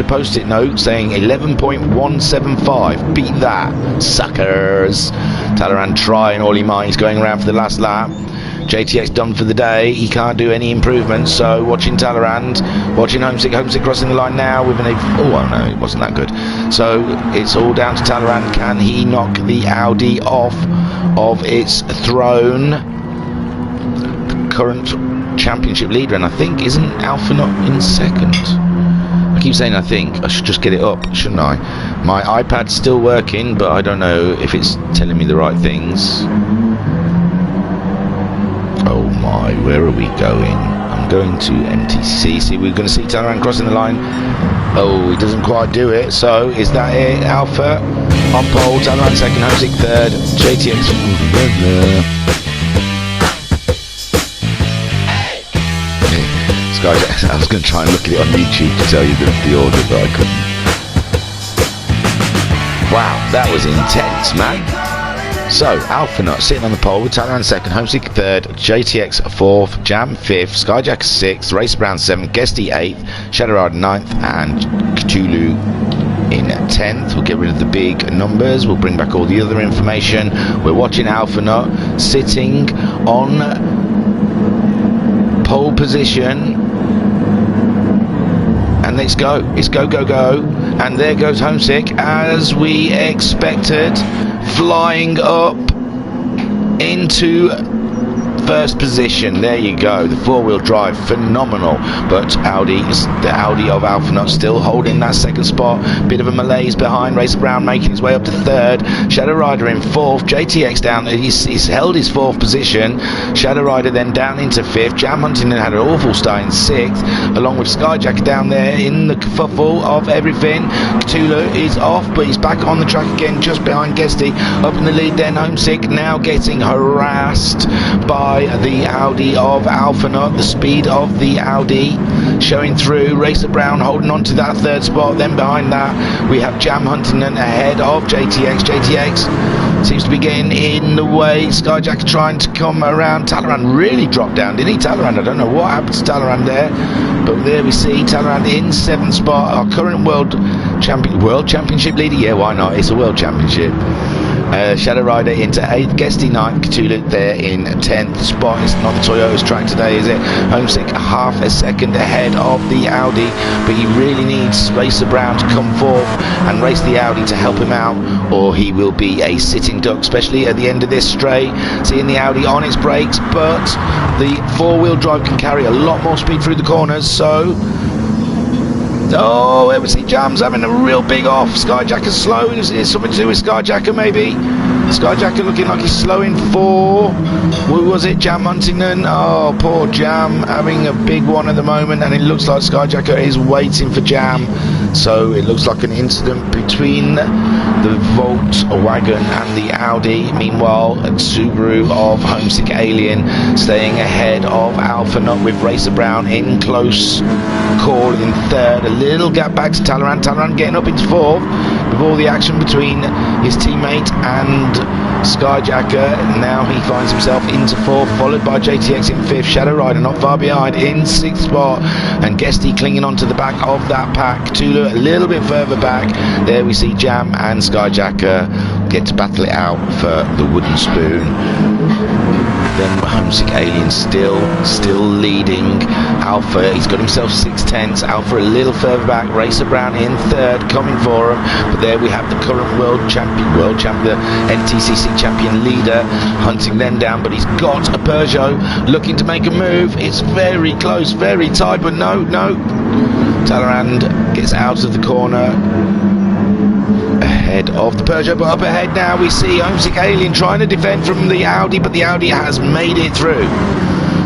post-it note saying 11.175. Beat that, suckers. Talleyrand trying all he might. He's going around for the last lap. JTX done for the day. He can't do any improvements. So watching Talleyrand, watching Homesick crossing the line now with an oh no, it wasn't that good. So it's all down to Talleyrand. Can he knock the Audi off of its throne? The current championship leader, and I think isn't Alphanaut in second? I keep saying I think. I should just get it up, shouldn't I? My iPad's still working, but I don't know if it's telling me the right things. Oh my, where are we going? I'm going to MTCC. We're going to see Talleyrand crossing the line. Oh, he doesn't quite do it. So is that it? Alpha on pole, Talleyrand second, Homesick third, JTX. I was going to try and look at it on YouTube to tell you the order, but I couldn't. Wow, that was intense, man. So, Alphanaut sitting on the pole with Talleyrand second, Homesick third, JTX fourth, Jam fifth, Skyjack sixth, Racer Brown seventh, Guesty eighth, Shadowride ninth, and Cthulhu in 10th. We'll get rid of the big numbers. We'll bring back all the other information. We're watching Alphanaut sitting on pole position. And let's go. It's go, go, go. And there goes Homesick, as we expected, flying up into first position. There you go. The four-wheel drive, phenomenal. But the Audi of Alphanaut still holding that second spot. Bit of a malaise behind. Racer Brown making his way up to third. Shadow Rider in fourth. JTX down. He's held his fourth position. Shadow Rider then down into fifth. Jam Huntington had an awful start in sixth, along with Skyjack down there in the kerfuffle of everything. Cthulhu is off, but he's back on the track again, just behind Guesty. Up in the lead then, Homesick now getting harassed by the Audi of Alphanaut. The speed of the Audi showing through. Racer Brown holding on to that third spot. Then behind that we have Jam Huntington ahead of JTX. JTX seems to be getting in the way. Skyjacker trying to come around. Talleyrand really dropped down, didn't he? Talleyrand, I don't know what happened to Talleyrand there, but there we see Talleyrand in 7th spot. Our current world championship leader. Yeah, why not? It's a world championship. Shadow Rider into 8th, Guesty 9th, Cthulhu there in 10th spot. It's not the Toyota's track today, is it? Homesick half a second ahead of the Audi, but he really needs Racer Brown to come forth and race the Audi to help him out, or he will be a sitting duck, especially at the end of this straight. Seeing the Audi on its brakes, but the 4-wheel drive can carry a lot more speed through the corners, so... Oh, there we see Jam's having a real big off. Skyjacker's slow. Is it something to do with Skyjacker, maybe? Skyjacker looking like he's slowing for... Who was it? Jam Huntington? Oh, poor Jam. Having a big one at the moment, and it looks like Skyjacker is waiting for Jam. So it looks like an incident between the Volkswagen and the Audi. Meanwhile, a Subaru of Homesick Alien staying ahead of Alpha Nut with Racer Brown in close call in 3rd. A little gap back to Talleyrand. Talleyrand getting up into 4th with all the action between his teammate and Skyjacker. Now he finds himself into 4th, followed by JTX in 5th. Shadow Rider not far behind in 6th spot, and Guesty clinging onto the back of that pack. Cthulhu a little bit further back. There we see Jam and Skyjacker get to battle it out for the wooden spoon. Then Homesick Alien still leading. Alpha, he's got himself 6/10. Alpha a little further back. Racer Brown in 3rd, coming for him. But there we have the current world champion, the MTCC champion leader, hunting them down. But he's got a Peugeot looking to make a move. It's very close, very tight, but no. Talleyrand gets out of the corner ahead of the Peugeot, but up ahead now we see Homesick Alien trying to defend from the Audi, but the Audi has made it through.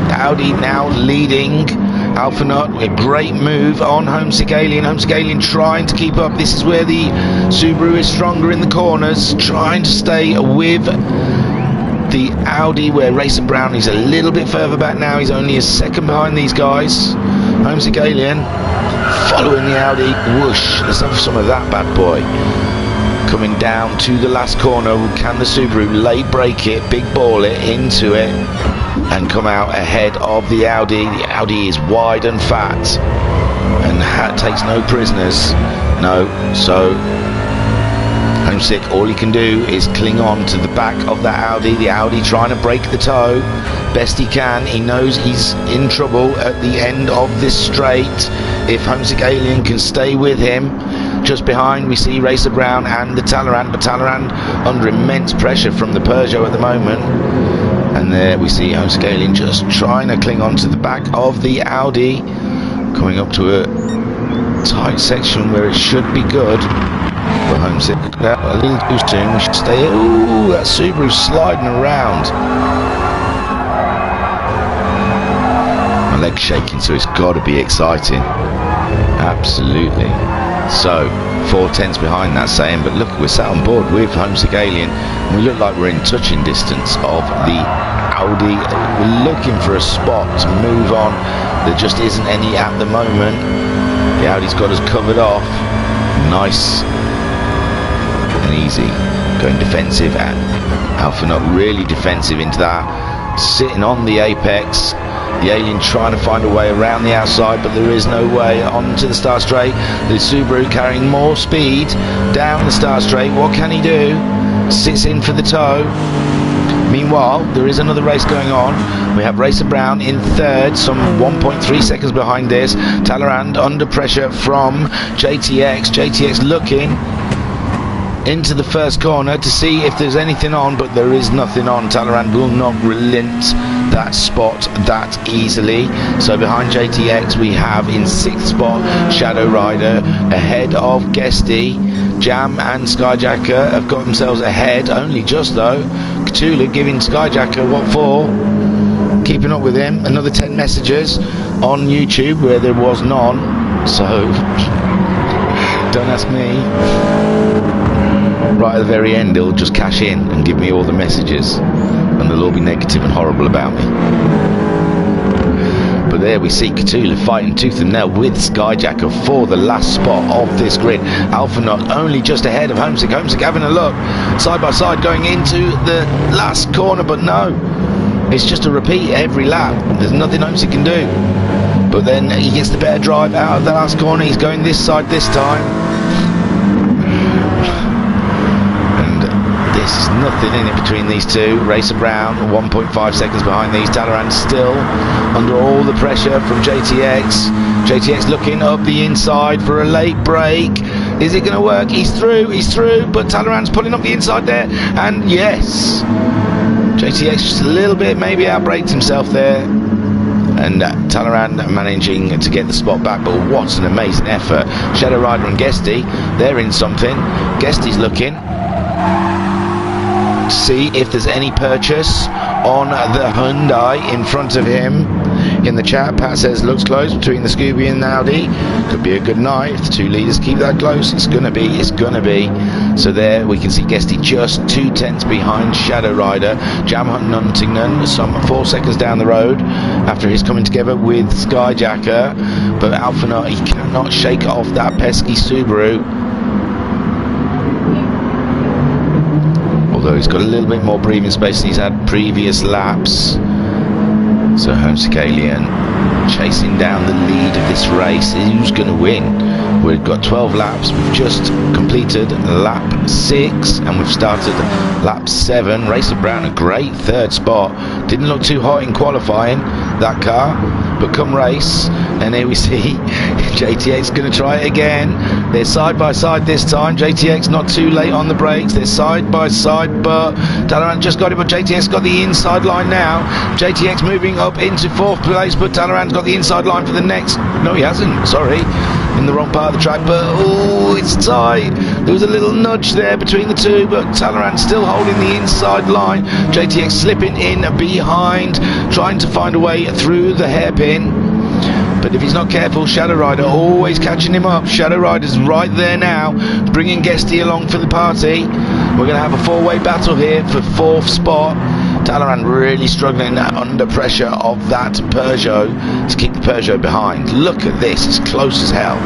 The Audi now leading Alpha Nut. A great move on Homesick Alien. Homesick Alien trying to keep up. This is where the Subaru is stronger in the corners, trying to stay with the Audi, where Racer Brown is a little bit further back now. He's only a second behind these guys. Homesick Alien following the Audi. Whoosh, let's have some of that bad boy. Coming down to the last corner. Can the Subaru late brake it, big ball it into it, and come out ahead of the Audi? The Audi is wide and fat, and takes no prisoners. No, so Homesick, all he can do is cling on to the back of that Audi. The Audi trying to break the toe best he can. He knows he's in trouble at the end of this straight. If Homesick Alien can stay with him. Just behind we see Racer Brown and the Talleyrand, but Talleyrand under immense pressure from the Peugeot at the moment. And there we see Homesick Alien just trying to cling on to the back of the Audi, coming up to a tight section where it should be good for Homesick. A little too soon, we should stay. Ooh, that Subaru's sliding around. My leg's shaking, so it's got to be exciting. Absolutely. So 4/10 behind that saying, but look, we're sat on board with Homesick Alien, and we look like we're in touching distance of the Audi. We're looking for a spot to move on. There just isn't any at the moment. The Audi's got us covered off. Nice and easy, going defensive, and Alpha Nut really defensive into that, sitting on the apex. The Alien trying to find a way around the outside, but there is no way onto the start straight. The Subaru carrying more speed down the start straight. What can he do? Sits in for the toe. Meanwhile, there is another race going on. We have Racer Brown in 3rd, some 1.3 seconds behind this. Talleyrand under pressure from JTX. JTX looking into the first corner to see if there's anything on, but there is nothing on. Talleyrand will not relent that spot that easily. So behind JTX we have in 6th spot Shadow Rider ahead of Guesty. Jam and Skyjacker have got themselves ahead, only just though. Cthulhu giving Skyjacker what for? Keeping up with him. Another 10 messages on YouTube where there was none, so don't ask me. Right at the very end he'll just cash in and give me all the messages, and they'll all be negative and horrible about me. But there we see Cthulhu fighting tooth and nail with Skyjacker for the last spot of this grid. Alpha Knot only just ahead of Homesick. Homesick having a look side by side going into the last corner, but no, it's just a repeat every lap. There's nothing Homesick can do. But then he gets the better drive out of the last corner. He's going this side this time. There's nothing in it between these two. Racer Brown 1.5 seconds behind these. Talleyrand still under all the pressure from JTX. JTX looking up the inside for a late break. Is it going to work? He's through, but Talleyrand's pulling up the inside there, and yes, JTX just a little bit maybe outbraked himself there, and Talleyrand managing to get the spot back. But what an amazing effort. Shadow Rider and Guesty, they're in something. Guesty's looking see if there's any purchase on the Hyundai in front of him. In the chat, Pat says looks close between the Scooby and the Audi. Could be a good night if the two leaders keep that close. It's gonna be. So there we can see Guesty just 2/10 behind Shadow Rider. Jam Hunt Nuntington some 4 seconds down the road after he's coming together with Skyjacker. But Alpha Knot, he cannot shake off that pesky Subaru. Although he's got a little bit more breathing space than he's had previous laps. So Homesick Alien chasing down the lead of this race. Who's going to win? We've got 12 laps. We've just completed lap 6 and we've started lap 7. Racer Brown, a great third spot. Didn't look too hot in qualifying, that car, but come race, and here we see JTX going to try it again. They're side by side this time. JTX not too late on the brakes. They're side by side, but Talleyrand just got it, but JTX got the inside line now. JTX moving up into 4th place, but Talleyrand's got the inside line for the next. No, he hasn't. Sorry, in the wrong part of the track, but oh, it's tight. There was a little nudge there between the two, but Talleyrand still holding the inside line. JTX slipping in behind, trying to find a way through the hairpin. But if he's not careful, Shadow Rider always catching him up. Shadow Rider's right there now, bringing Guesty along for the party. We're going to have a 4-way battle here for 4th spot. Talleyrand really struggling under pressure of that Peugeot to keep the Peugeot behind. Look at this, it's close as hell.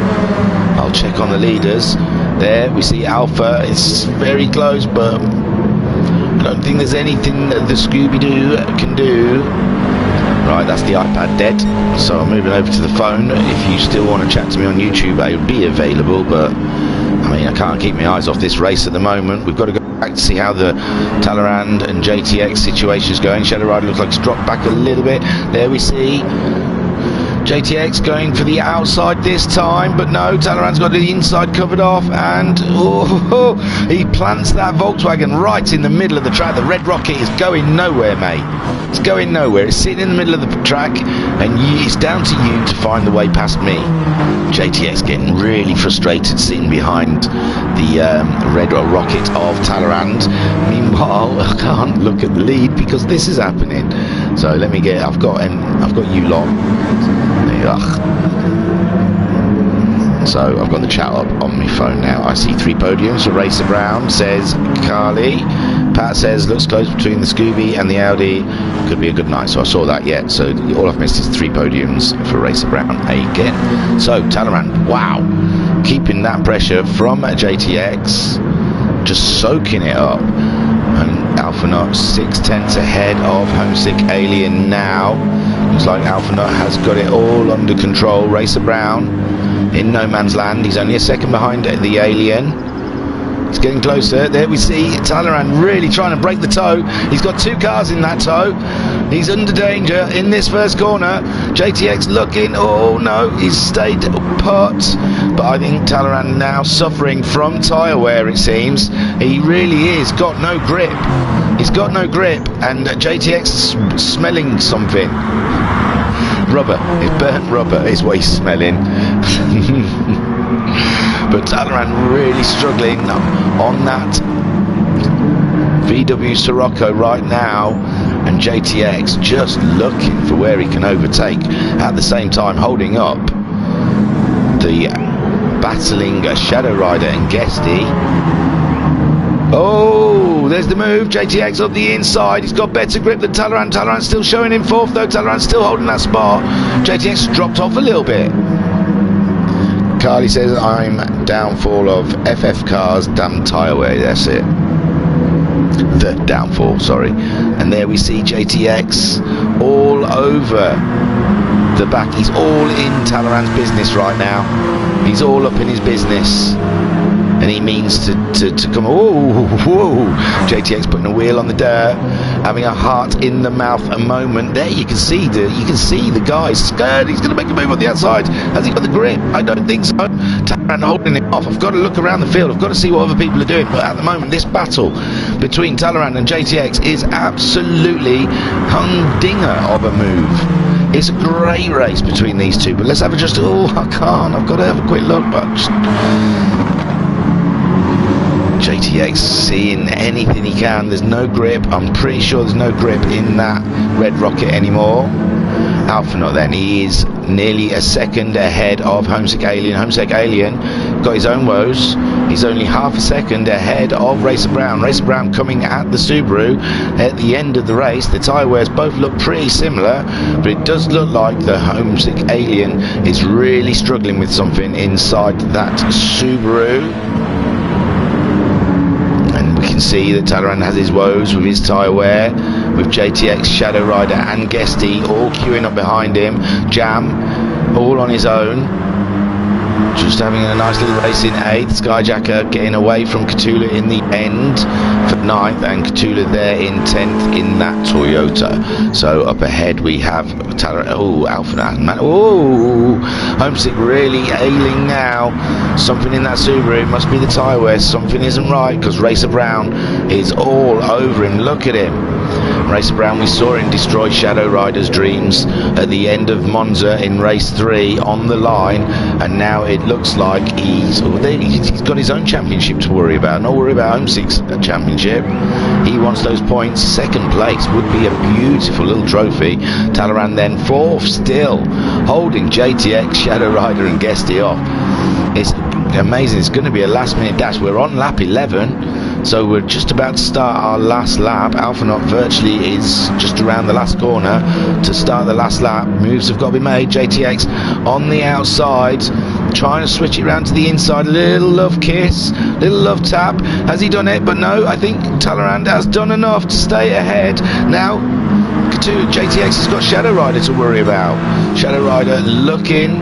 I'll check on the leaders. There we see Alpha, it's very close, but I don't think there's anything that the Scooby-Doo can do. Right, that's the iPad dead, so I'm moving over to the phone. If you still want to chat to me on YouTube, I will be available, but I mean, I can't keep my eyes off this race at the moment. We've got to go back to see how the Talleyrand and JTX situation is going. Shadow Rider looks like it's dropped back a little bit. There we see JTX going for the outside this time, but no, Talleyrand's got the inside covered off, and he plants that Volkswagen right in the middle of the track. The red rocket is going nowhere, mate. It's going nowhere. It's sitting in the middle of the track, and it's down to you to find the way past me. JTX getting really frustrated sitting behind the red rocket of Talleyrand. Meanwhile, I can't look at the lead because this is happening. So let me get. I've got you lot. So I've got the chat up on my phone now. I see 3 podiums for Racer Brown, says Carly. Pat says looks close between the Scooby and the Audi. Could be a good night. So I saw that yet. So all I've missed is 3 podiums for Racer Brown again. So Talleyrand, wow, keeping that pressure from JTX, just soaking it up. And Alpha Knot 6/10 ahead of Homesick Alien now. Looks like Alpha Knot has got it all under control. Racer Brown in no man's land. He's only a second behind the Alien. It's getting closer. There we see Talleyrand really trying to break the tow. He's got 2 cars in that tow. He's under danger in this first corner. JTX looking. Oh no, he's stayed put. But I think Talleyrand now suffering from tyre wear, it seems. He really is. Got no grip. He's got no grip. And JTX smelling something. Rubber. It's burnt rubber is what he's smelling. But Talleyrand really struggling on that VW Sirocco right now, and JTX just looking for where he can overtake, at the same time holding up the battling Shadow Rider and Guesty. Oh, Oh, there's the move. JTX on the inside. He's got better grip than Talleyrand. Talleyrand's still showing him fourth, though. Talleyrand's still holding that spot. JTX dropped off a little bit. Carly says, I'm downfall of FF cars, damn tyre wear. That's it. The downfall, sorry. And there we see JTX all over the back. He's all in Talleyrand's business right now. He's all up in his business. And he means to come. Whoa! JTX putting a wheel on the dirt, having a heart in the mouth a moment. There you can see the guy scared. He's going to make a move on the outside. Has he got the grip? I don't think so. Talleyrand holding it off. I've got to look around the field. I've got to see what other people are doing. But at the moment, this battle between Talleyrand and JTX is absolutely humdinger of a move. It's a great race between these two. But let's have a just. Oh, I can't. I've got to have a quick look, but. JTX seeing anything he can. There's no grip. I'm pretty sure there's no grip in that Red Rocket anymore. Alpha then, he is nearly a second ahead of Homesick Alien. Homesick Alien got his own woes. He's only half a second ahead of Racer Brown. Racer Brown coming at the Subaru at the end of the race. The tyre wears both look pretty similar, but it does look like the Homesick Alien is really struggling with something inside that Subaru. You can see that Talleyrand has his woes with his tyre wear, with JTX, Shadow Rider and Guesty all queuing up behind him. Jam all on his own, just having a nice little race in 8th. Skyjacker getting away from Cthulhu in the end for 9th, and Cthulhu there in 10th in that Toyota. So up ahead we have Talleyrand. Oh, Alpha man. Oh, Homesick really ailing now. Something in that Subaru. It must be the tyre wear. Something isn't right, because Racer Brown is all over him. Look at him. Racer Brown, we saw him destroy Shadow Rider's dreams at the end of Monza in race 3 on the line, and now it looks like he's got his own championship to worry about. Not worry about Homesick's championship. He wants those points. Second place would be a beautiful little trophy. Talleyrand then 4th still, holding JTX, Shadow Rider and Guesty off. It's amazing. It's going to be a last minute dash. We're on lap 11. So we're just about to start our last lap. Alpha virtually is just around the last corner to start the last lap. Moves have got to be made. JTX on the outside, trying to switch it around to the inside. Little love kiss, little love tap. Has he done it? But no, I think Talleyrand has done enough to stay ahead. Now, JTX has got Shadow Rider to worry about. Shadow Rider looking.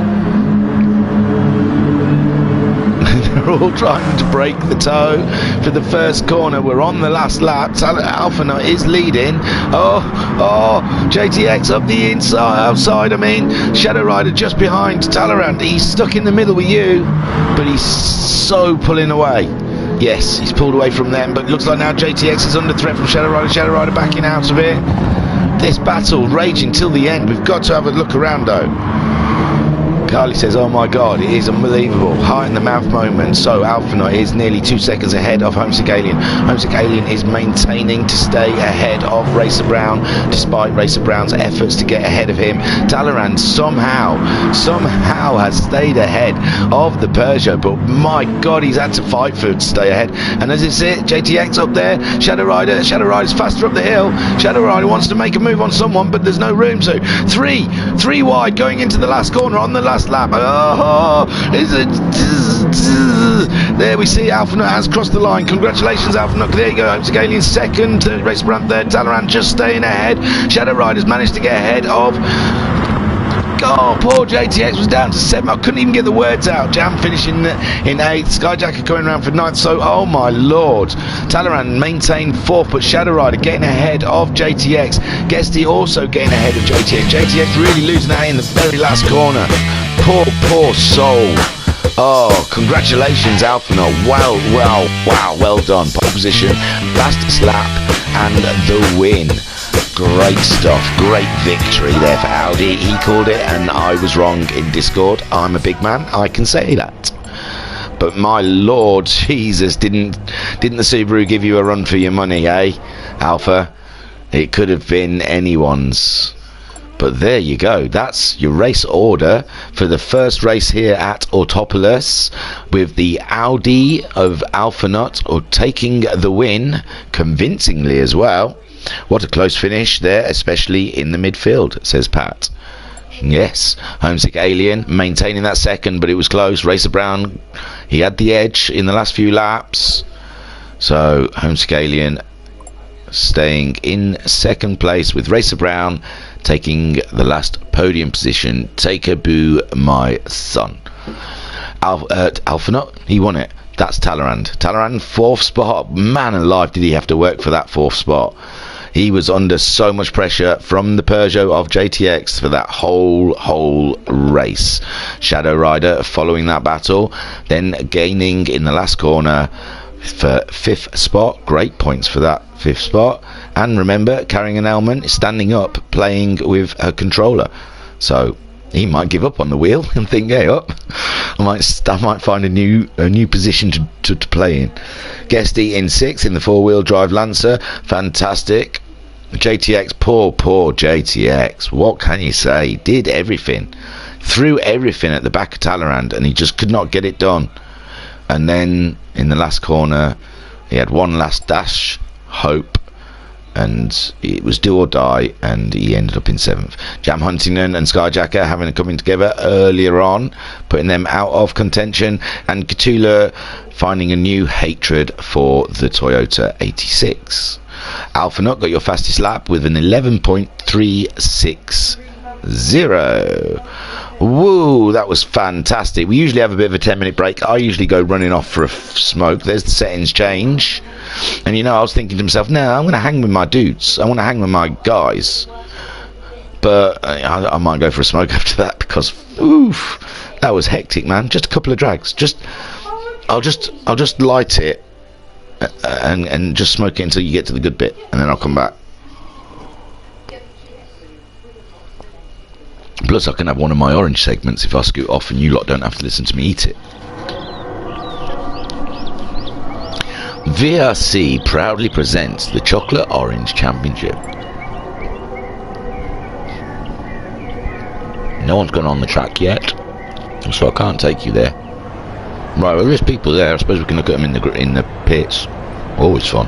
They're all trying to break the toe for the first corner. We're on the last lap. Alpha is leading. Oh, JTX up the outside. Shadow Rider just behind Talleyrand. He's stuck in the middle with you, but he's so pulling away. Yes, he's pulled away from them, but it looks like now JTX is under threat from Shadow Rider. Shadow Rider backing out of it. This battle raging till the end. We've got to have a look around though. Carly says, oh my god, it is unbelievable. Heart in the mouth moment. So Alpha is nearly 2 seconds ahead of Homesick Alien. Homesick Alien is maintaining to stay ahead of Racer Brown, despite Racer Brown's efforts to get ahead of him. Talleyrand somehow has stayed ahead of the Peugeot, but my god, he's had to fight to stay ahead. And as it's it, JTX up there, Shadow Rider's faster up the hill. Shadow Rider wants to make a move on someone, but there's no room to. Three wide going into the last corner on the last lap. Oh, there we see Alpha has crossed the line. Congratulations, Alpha. There you go. Homesick Alien second, Racer Brown third, Talleyrand just staying ahead. Shadow Rider's managed to get ahead of. Oh, poor JTX was down to 7. I couldn't even get the words out. Jam finishing in 8th. Skyjacker going around for 9th. So, oh my lord. Talleyrand maintained 4th, but Shadow Rider getting ahead of JTX. Guesty also getting ahead of JTX. JTX really losing out in the very last corner. Poor soul. Oh, congratulations, Alpha. Wow, well done. Pole position, fastest lap, and the win. Great stuff, great victory there for Audi. He called it and I was wrong in Discord. I'm a big man, I can say that. But my lord Jesus, didn't the Subaru give you a run for your money, eh, Alpha? It could have been anyone's. But there you go. That's your race order for the first race here at Autopolis, with the Audi of Alphanut taking the win convincingly as well. What a close finish there, especially in the midfield, says Pat. Yes, Homesick Alien maintaining that second, but it was close. Racer Brown, he had the edge in the last few laps. So Homesick Alien staying in second place, with Racer Brown taking the last podium position. Take a boo, my son. Alphanut, he won it. That's Talleyrand. Talleyrand, 4th spot. Man alive, did he have to work for that 4th spot. He was under so much pressure from the Peugeot of JTX for that whole race. Shadow Rider following that battle, then gaining in the last corner for 5th spot. Great points for that 5th spot. And remember, carrying an helmet, standing up, playing with a controller. So he might give up on the wheel and think, hey up, I might find a new position to play in. Guesty in 6th in the 4-wheel drive Lancer. Fantastic. JTX, poor JTX. What can you say? Did everything. Threw everything at the back of Talleyrand, and he just could not get it done. And then in the last corner, he had one last dash hope, and it was do or die, and he ended up in 7th. Jam Huntington and Skyjacker having a coming together earlier on, putting them out of contention, and Cthulhu finding a new hatred for the Toyota 86. Alphanut got your fastest lap with an 11.360. Woo, that was fantastic. We usually have a bit of a 10-minute break. I usually go running off for a smoke. There's the settings change. And I was thinking to myself, no, I'm going to hang with my dudes. I want to hang with my guys. But I might go for a smoke after that, because, oof, that was hectic, man. Just a couple of drags. I'll just light it and just smoke it until you get to the good bit, and then I'll come back. Plus, I can have one of my orange segments if I scoot off and you lot don't have to listen to me eat it. VRC proudly presents the Chocolate Orange Championship. No one's gone on the track yet, so I can't take you there. Right, well, there's people there. I suppose we can look at them in the pits. Always fun.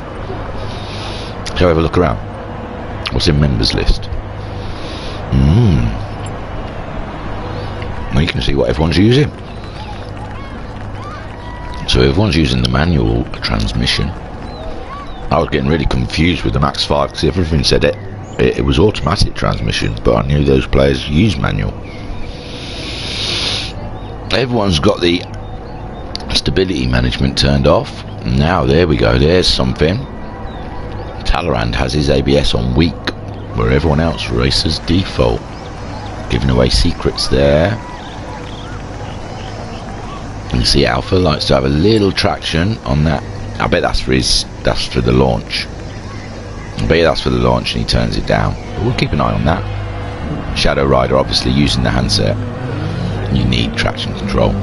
Shall we have a look around? What's in members list? Well, you can see what everyone's using. So everyone's using the manual transmission. I was getting really confused with the Max 5 because everything said it was automatic transmission, but I knew those players use manual. Everyone's got the stability management turned off. Now there we go, there's something. Talleyrand has his ABS on weak, where everyone else races default. Giving away secrets there. You see Alpha likes to have a little traction on that. I bet that's for the launch. I bet that's for the launch, and he turns it down. But we'll keep an eye on that. Shadow Rider obviously using the handset. You need traction control.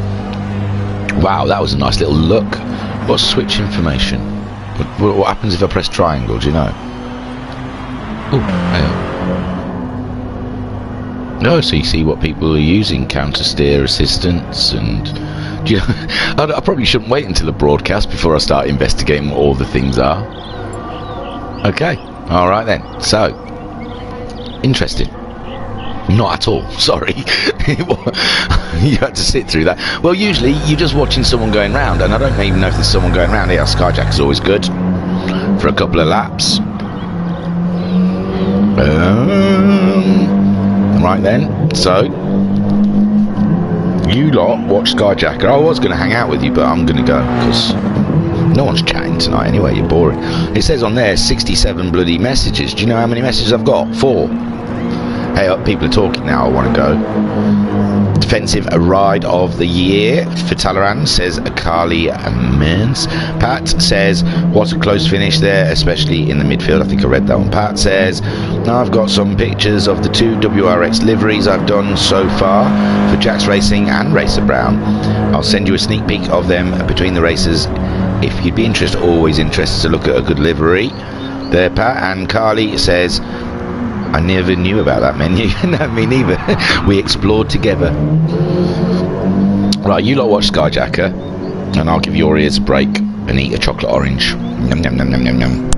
Wow, that was a nice little look. What's switch information? What happens if I press triangle, do you know? Oh, no, so you see what people are using, counter steer assistance, and I probably shouldn't wait until the broadcast before I start investigating what all the things are. Okay, alright then. So, interesting. Not at all, sorry. You had to sit through that. Well, usually you're just watching someone going round, and I don't even know if there's someone going round here. Skyjack is always good for a couple of laps. Right then, so you lot watch Skyjacker. I was going to hang out with you, but I'm going to go because no one's chatting tonight anyway. You're boring. It says on there 67 bloody messages. Do you know how many messages I've got? 4. Hey up, people are talking now. I want to go. Defensive ride of the year for Talleyrand, says Akali Mins. Pat says, what a close finish there, especially in the midfield. I think I read that one. Pat says, now I've got some pictures of the 2 WRX liveries I've done so far for Jack's Racing and Racer Brown. I'll send you a sneak peek of them between the races if you'd be interested. Always interested to look at a good livery there, Pat. And Carly says, I never knew about that menu. No, me neither. We explored together. Right, you lot watch Skyjacker, and I'll give your ears a break and eat a chocolate orange. Yum, yum, yum, yum, yum, yum.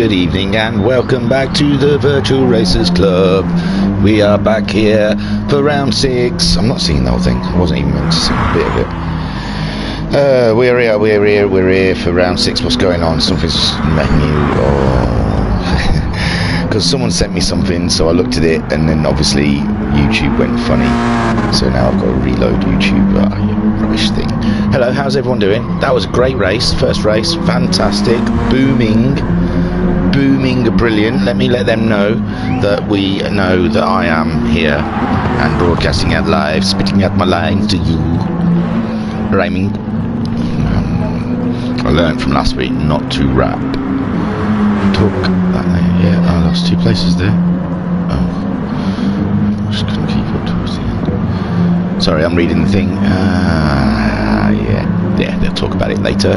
good evening, and welcome back to the Virtual Racers Club. We are back here for round 6. I'm not singing the whole thing. I wasn't even meant to sing a bit of it. We're here for round 6. What's going on? Something's menu, because someone sent me something, so I looked at it, and then obviously YouTube went funny. So now I've got to reload YouTube. Rubbish thing. Hello, how's everyone doing? That was a great race. First race, fantastic, booming, brilliant. Let me let them know that we know that I am here and broadcasting out live, spitting out my lines to you. Rhyming. I learned from last week not to rap. Talk that way. Yeah, I lost 2 places there. Oh, just couldn't keep up towards the end. Sorry, I'm reading the thing. Yeah, they'll talk about it later.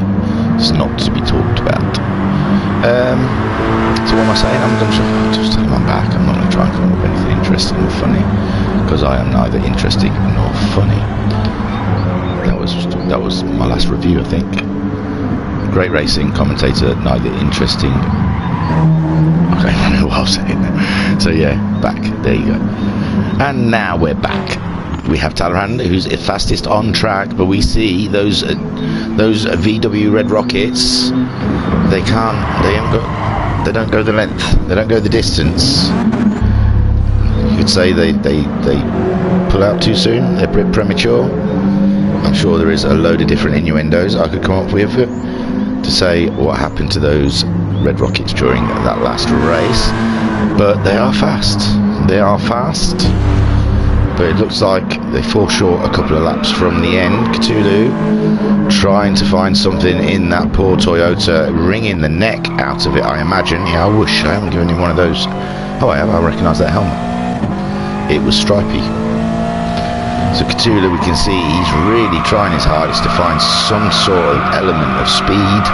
It's not to be talked about. So what am I saying? I'm just telling I'm back. I'm not going to try and come up with anything interesting or funny, because I am neither interesting nor funny. That was my last review, I think. Great racing, commentator, neither interesting. Okay, I don't know what I was saying there. So yeah, back. There you go. And now we're back. We have Talleyrand, who's fastest on track, but we see those VW Red Rockets. They don't go the length. They don't go the distance. You could say they pull out too soon. They're a bit premature. I'm sure there is a load of different innuendos I could come up with to say what happened to those Red Rockets during that last race. But they are fast. But it looks like they fall short a couple of laps from the end. Cthulhu trying to find something in that poor Toyota, wringing the neck out of it, I imagine. Yeah, I wish I haven't given him one of those. Oh, I have. I recognise that helmet. It was stripy. So Cthulhu, we can see he's really trying his hardest to find some sort of element of speed.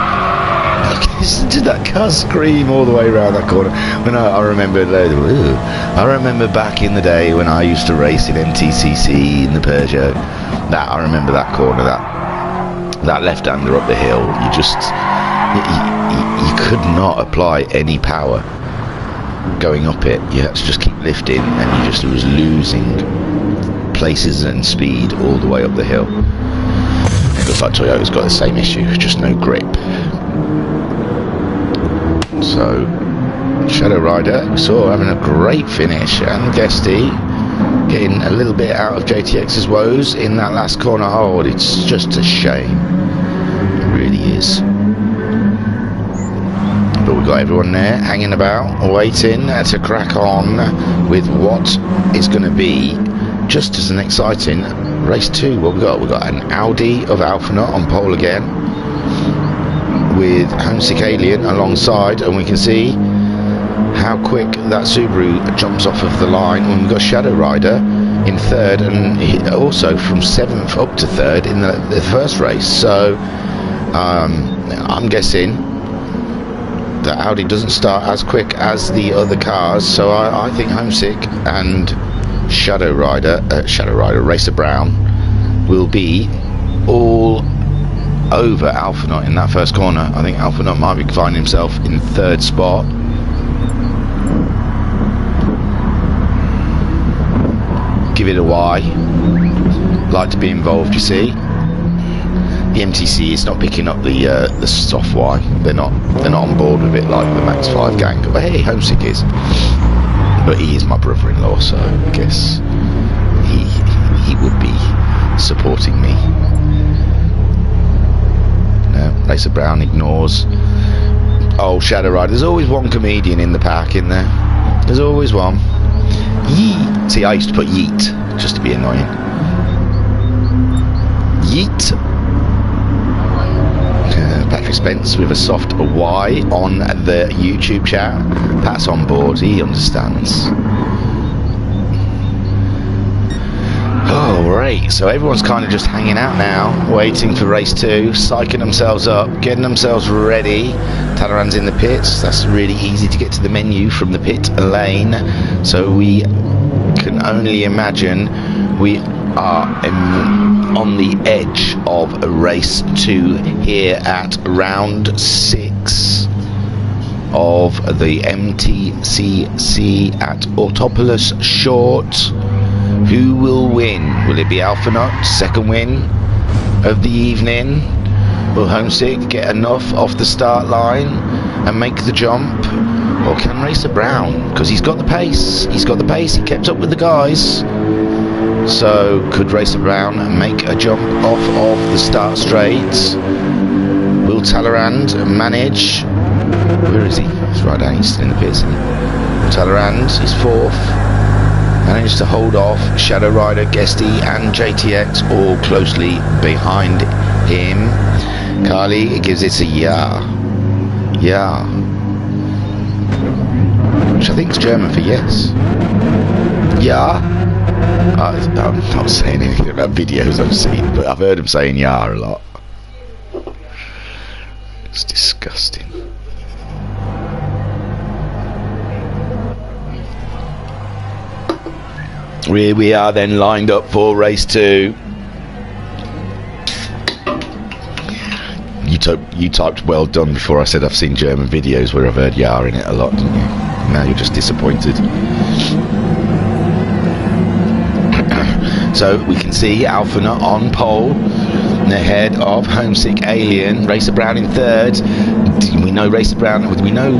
Listen to that car scream all the way around that corner. When I remember back in the day when I used to race in MTCC in the Peugeot. I remember that corner, that left-hander up the hill. You could not apply any power going up it. You had to just keep lifting, and you just was losing places and speed all the way up the hill. It looks like Toyota's got the same issue, just no grip. So Shadow Rider, we saw having a great finish, and Guesty getting a little bit out of JTX's woes in that last corner. Oh, it's just a shame. It really is. But we've got everyone there hanging about, waiting to crack on with what is going to be just as an exciting race 2. What we got? We've got an Audi of Alphanut on pole again, with Homesick Alien alongside, and we can see how quick that Subaru jumps off of the line when we've got Shadow Rider in 3rd, and also from 7th up to 3rd in the first race. So I'm guessing that Audi doesn't start as quick as the other cars, so I think Homesick and Shadow Rider, Racer Brown, will be all over Alphanut in that first corner. I think Alphanut might be finding himself in 3rd spot. Give it a Y. Like to be involved, you see. The MTC is not picking up the soft Y. They're not on board with it like the Max 5 gang. But hey, Homesick is. But he is my brother-in-law, so I guess he would be supporting me. Racer Brown ignores. Oh, Shadow Rider. There's always one comedian in the pack in there. There's always one. Yeet. See, I used to put yeet just to be annoying. Yeet. Patrick Spence with a soft Y on the YouTube chat. Pat's on board. He understands. Alright, so everyone's kind of just hanging out now, waiting for race 2, psyching themselves up, getting themselves ready. Talleyrand's in the pits. That's really easy to get to the menu from the pit lane, so we can only imagine we are on the edge of a race 2 here at round 6. of the MTCC at Autopolis short. Who will win? Will it be Alphanut, second win of the evening? Will Homesick get enough off the start line and make the jump? Or can Racer Brown? Because he's got the pace. He kept up with the guys. So could Racer Brown make a jump off of the start straight? Will Talleyrand manage? Where is he? He's right down, he's in the pits. Talleyrand is fourth. Managed to hold off Shadow Rider, Guesty and JTX all closely behind him. Carly gives it a yeah. Yeah. Which I think is German for yes. Yeah. I'm not saying anything about videos I've seen, but I've heard him saying yeah a lot. It's disgusting. Here we are then lined up for race 2. You typed well done before I said I've seen German videos where I've heard yeah in it a lot, didn't you? Now you're just disappointed. So we can see Alphanut on pole ahead of Homesick Alien. Racer Brown in third. We know Racer Brown, we know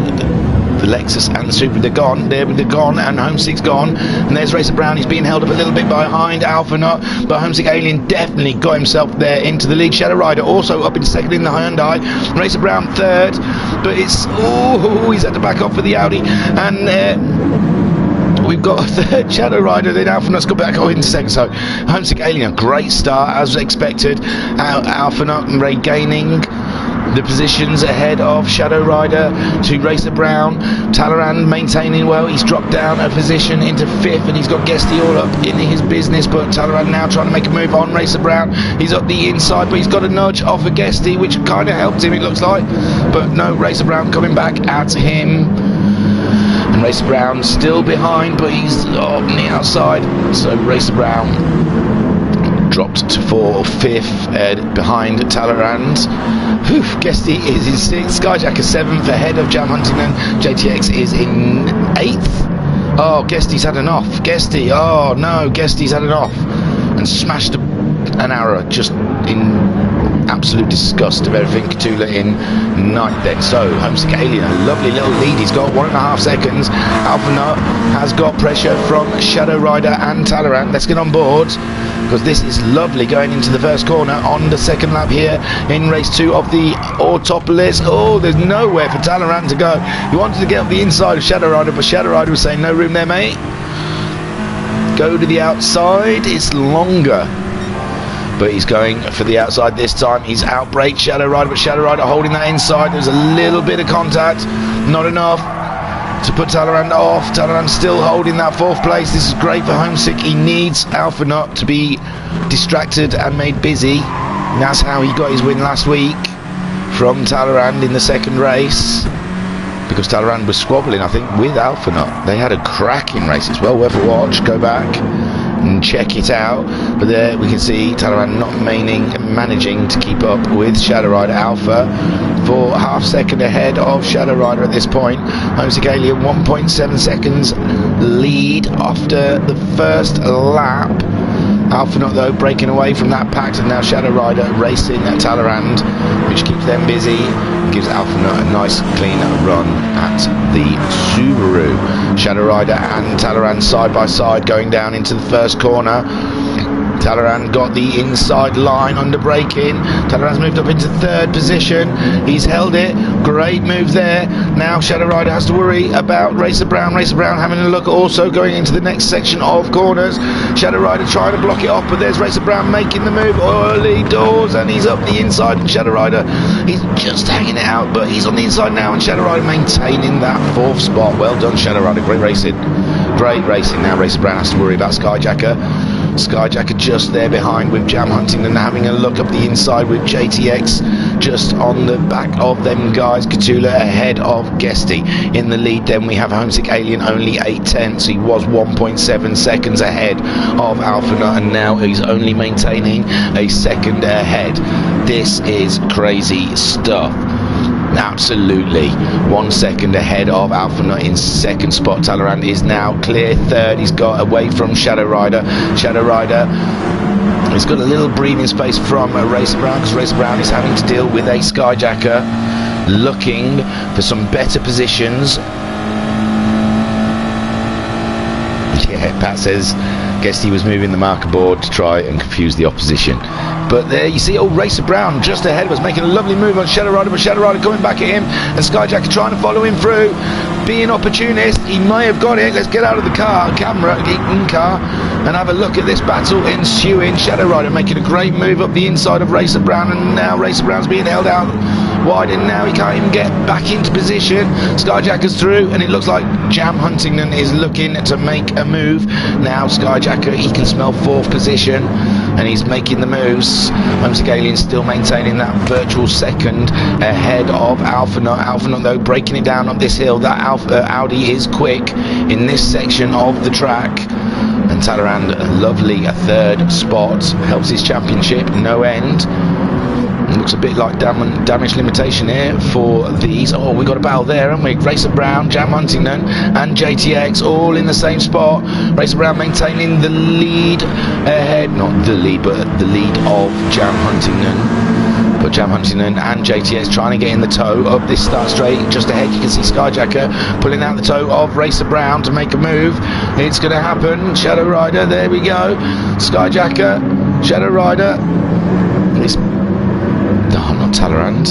the Lexus and the Supra, they're gone, they're gone, and Homesick's gone, and there's Racer Brown. He's being held up a little bit behind Alphanut, but Homesick Alien definitely got himself there into the lead. Shadow Rider also up in second in the Hyundai. Racer Brown third, but it's he's had to back off for the Audi, and we've got a third Shadow Rider, then Alphanut's got back in second. So Homesick Alien, a great start as expected. Alphanut regaining the positions ahead of Shadow Rider to Racer Brown. Talleyrand maintaining well. He's dropped down a position into fifth, and he's got Guesty all up in his business, but Talleyrand now trying to make a move on Racer Brown. He's up the inside, but he's got a nudge off of Guesty, which kind of helped him, it looks like, but no, Racer Brown coming back at him. And Racer Brown still behind, but he's on the outside. So Racer Brown dropped to fifth behind Talleyrand. Guesty is in sixth. Skyjacker seventh ahead of Jam Huntington. JTX is in eighth. Oh, Guesty's had enough. Guesty, oh no, Guesty's had enough and smashed an arrow just in absolute disgust of everything. Catula in ninth then. So Homesick Alien, a lovely little lead. He's got 1.5 seconds. Alphanut has got pressure from Shadow Rider and Talleyrand. Let's get on board, because this is lovely going into the first corner on the second lap here in race 2 of the Autopolis. Oh, there's nowhere for Talleyrand to go. He wanted to get up the inside of Shadow Rider, but Shadow Rider was saying no room there, mate. Go to the outside, it's longer. But he's going for the outside this time. He's outbraked Shadow Rider, but Shadow Rider holding that inside. There's a little bit of contact, not enough to put Talleyrand off. Talleyrand still holding that fourth place. This is great for Homesick. He needs Alphanut to be distracted and made busy. And that's how he got his win last week from Talleyrand in the second race, because Talleyrand was squabbling, I think, with Alphanut. They had a cracking race. It's well worth a watch. Go back and check it out. But there we can see Talleyrand not managing to keep up with Shadow Rider. Alpha for half second ahead of Shadow Rider at this point. Homesick Alien 1.7 seconds lead after the first lap. Alphanut though breaking away from that pact, and now Shadow Rider racing at Talleyrand, which keeps them busy, gives Alphanut a nice clean run at the Subaru. Shadow Rider and Talleyrand side by side going down into the first corner. Talleyrand got the inside line under braking. Talleyrand's moved up into third position. He's held it. Great move there. Now Shadow Rider has to worry about Racer Brown. Racer Brown having a look, also going into the next section of corners. Shadow Rider trying to block it off, but there's Racer Brown making the move. Early doors, and he's up the inside. And Shadow Rider, he's just hanging it out, but he's on the inside now, and Shadow Rider maintaining that fourth spot. Well done, Shadow Rider. Great racing. Great racing. Now Racer Brown has to worry about Skyjacker. Skyjacker just there behind with Jam Huntington, having a look up the inside with JTX just on the back of them guys. Catula ahead of Guesty. In the lead then we have Homesick Alien, only 8/10, so he was 1.7 seconds ahead of Alphanut, and now he's only maintaining a second ahead. This is crazy stuff. Absolutely. 1 second ahead of Alpha Nut in second spot. Talleyrand is now clear third. He's got away from Shadow Rider. Shadow Rider, he's got a little breathing space from Racer Brown, because Racer Brown is having to deal with a Skyjacker, looking for some better positions. Yeah, Pat says, guessed he was moving the marker board to try and confuse the opposition. But there you see old Racer Brown just ahead of us, making a lovely move on Shadow Rider, but Shadow Rider coming back at him, and Skyjacker trying to follow him through, being opportunist. He may have got it. Let's get out of the car, and have a look at this battle ensuing. Shadow Rider making a great move up the inside of Racer Brown, and now Racer Brown's being held out wide, and now he can't even get back into position. Skyjacker's through, and it looks like Jam Huntington is looking to make a move. Now Skyjacker, he can smell fourth position, and he's making the moves. Homesick Alien still maintaining that virtual second ahead of Alpha Nut. Alpha Nut, though, breaking it down up this hill. That Audi is quick in this section of the track. And Talleyrand, lovely, a third spot, helps his championship no end. Looks a bit like damage limitation here for these. Oh, we got a battle there, haven't we? Racer Brown, Jam Huntington, and JTX all in the same spot. Racer Brown maintaining the lead ahead, not the lead, but the lead of Jam Huntington. But Jam Huntington and JTX trying to get in the toe up this start straight. Just ahead, you can see Skyjacker pulling out the toe of Racer Brown to make a move. It's going to happen. Shadow Rider, there we go. Skyjacker, Shadow Rider. Oh, not Talleyrand.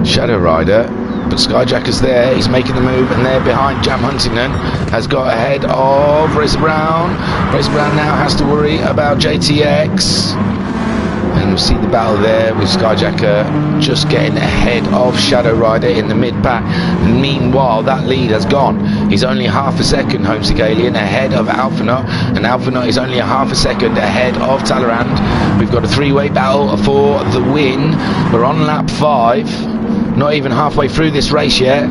Shadow Rider, but Skyjacker's there. He's making the move, and there behind Jam Huntington has got ahead of Racer Brown. Racer Brown now has to worry about JTX, and we see the battle there with Skyjacker just getting ahead of Shadow Rider in the mid pack. Meanwhile, that lead has gone. He's only half a second, Homesick Alien, ahead of Alpha Nut, and Alpha Nut is only a half a second ahead of Talleyrand. We've got a three-way battle for the win. We're on lap 5, not even halfway through this race yet.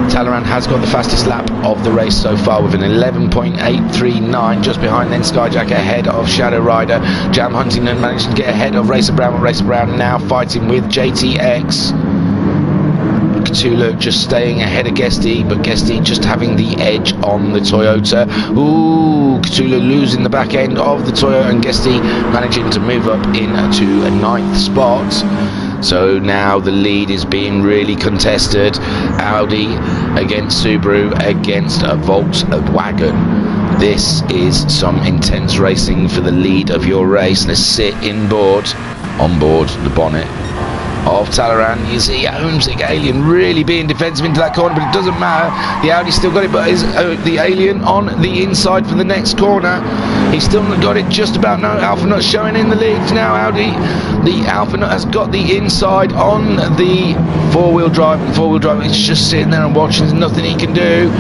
Talleyrand has got the fastest lap of the race so far with an 11.839, just behind then Skyjacker ahead of Shadow Rider. Jam Huntington managed to get ahead of Racer Brown, Racer Brown now fighting with JTX. Cthulhu just staying ahead of Guesty, but Guesty just having the edge on the Toyota. Ooh, Cthulhu losing the back end of the Toyota, and Guesty managing to move up into a 9th spot. So now the lead is being really contested. Audi against Subaru against a Volkswagen. This is some intense racing for the lead of your race. Let's sit on board the bonnet of Talleyrand. You see Homesick Alien really being defensive into that corner, but it doesn't matter. The Audi's still got it, but is the Alien on the inside for the next corner? He's still got it just about. No, Alpha Nut showing in the lead now. Audi, the Alpha Nut has got the inside on the four-wheel drive, and four-wheel drive is just sitting there and watching. There's nothing he can do.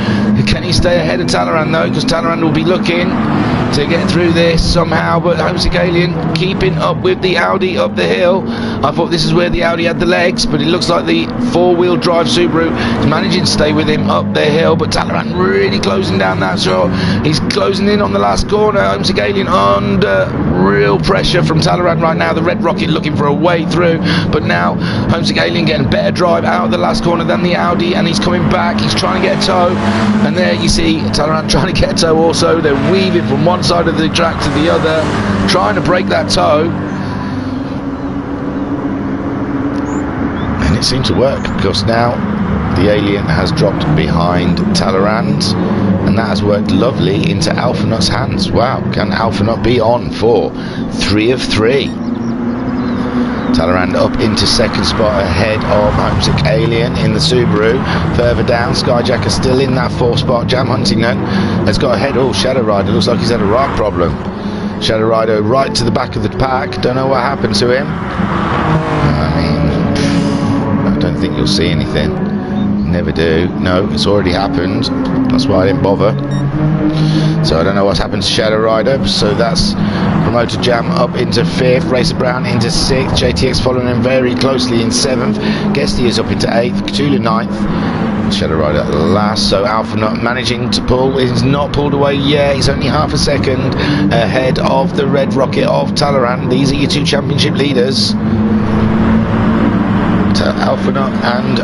Can he stay ahead of Talleyrand though? Because Talleyrand will be looking to get through this somehow, but Homesick Alien keeping up with the Audi up the hill. I thought this is where the Audi had the legs, but it looks like the four-wheel drive Subaru is managing to stay with him up the hill, but Talleyrand really closing down that shot. He's closing in on the last corner. Homesick Alien under real pressure from Talleyrand right now. The Red Rocket looking for a way through, but now Homesick Alien getting better drive out of the last corner than the Audi, and he's coming back. He's trying to get a toe, and there you see Talleyrand trying to get a toe also. They're weaving from one side of the track to the other, trying to break that toe, and it seemed to work, because now the Alien has dropped behind Talleyrand, and that has worked lovely into Alpha Nut's hands. Wow, can Alpha Nut be on for 3 of 3? Talleyrand up into second spot ahead of Homesick Alien in the Subaru. Further down, Skyjacker still in that 4th spot. Jam Huntington has got ahead. Oh, Shadow Rider looks like he's had a right problem. Shadow Rider right to the back of the pack. Don't know what happened to him. I don't think you'll see anything. Never do. No, it's already happened. That's why I didn't bother. So I don't know what's happened to Shadow Rider. So that's Promoter Jam up into 5th, Racer Brown into 6th, JTX following him very closely in 7th, Guesty is up into 8th, Cthulhu 9th, Shadow Rider last. So Alpha Nut managing to pull. He's not pulled away yet. He's only half a second ahead of the Red Rocket of Talleyrand. These are your 2 championship leaders. Alphanut and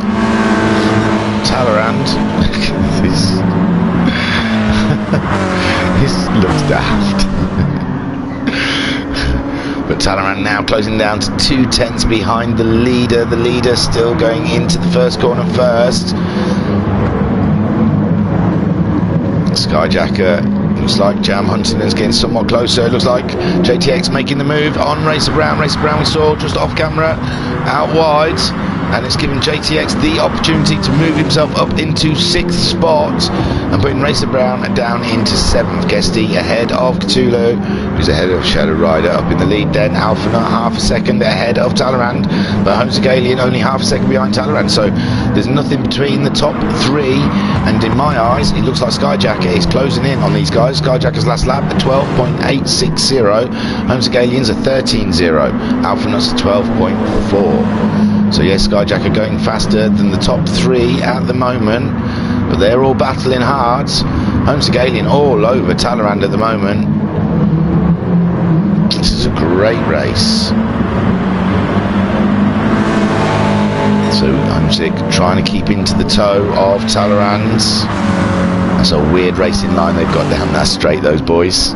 Talleyrand. This looks daft. But Talleyrand now closing down to 2/10 behind the leader. The leader still going into the first corner first. Skyjacker, looks like Jam Huntington's getting somewhat closer. Looks like JTX making the move on Racer Brown. Racer Brown we saw just off camera, out wide. And it's given JTX the opportunity to move himself up into 6th spot and putting Racer Brown down into 7th. Guesty ahead of Cthulhu, who's ahead of Shadow Rider up in the lead. Then Alphanut half a second ahead of Talleyrand, but Homesick Alien only half a second behind Talleyrand. So there's nothing between the top 3, and in my eyes it looks like Skyjacker is closing in on these guys. Skyjacker's last lap at 12.860, Homesick Alien's a 13.0, Alphanut's a 12.4. So yes, Skyjacker going faster than the top 3 at the moment, but they're all battling hard. Homesick Alien all over Talleyrand at the moment. This is a great race. So Homesick trying to keep into the toe of Talleyrand's. That's a weird racing line they've got down that straight, those boys.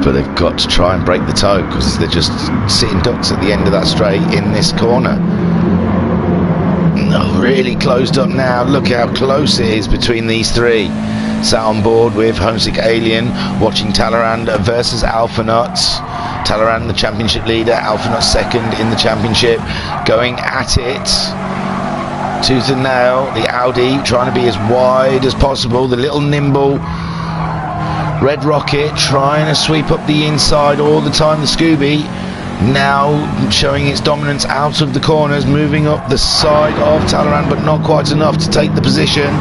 But they've got to try and break the toe because they're just sitting ducks at the end of that straight in this corner. Oh, really closed up now. Look how close it is between these 3. Sat on board with Homesick Alien, watching Talleyrand versus Alphanut. Talleyrand the championship leader, Alphanut second in the championship, going at it tooth and nail. The Audi trying to be as wide as possible. The little nimble Red Rocket trying to sweep up the inside all the time. The Scooby now showing its dominance out of the corners, moving up the side of Talleyrand, but not quite enough to take the position.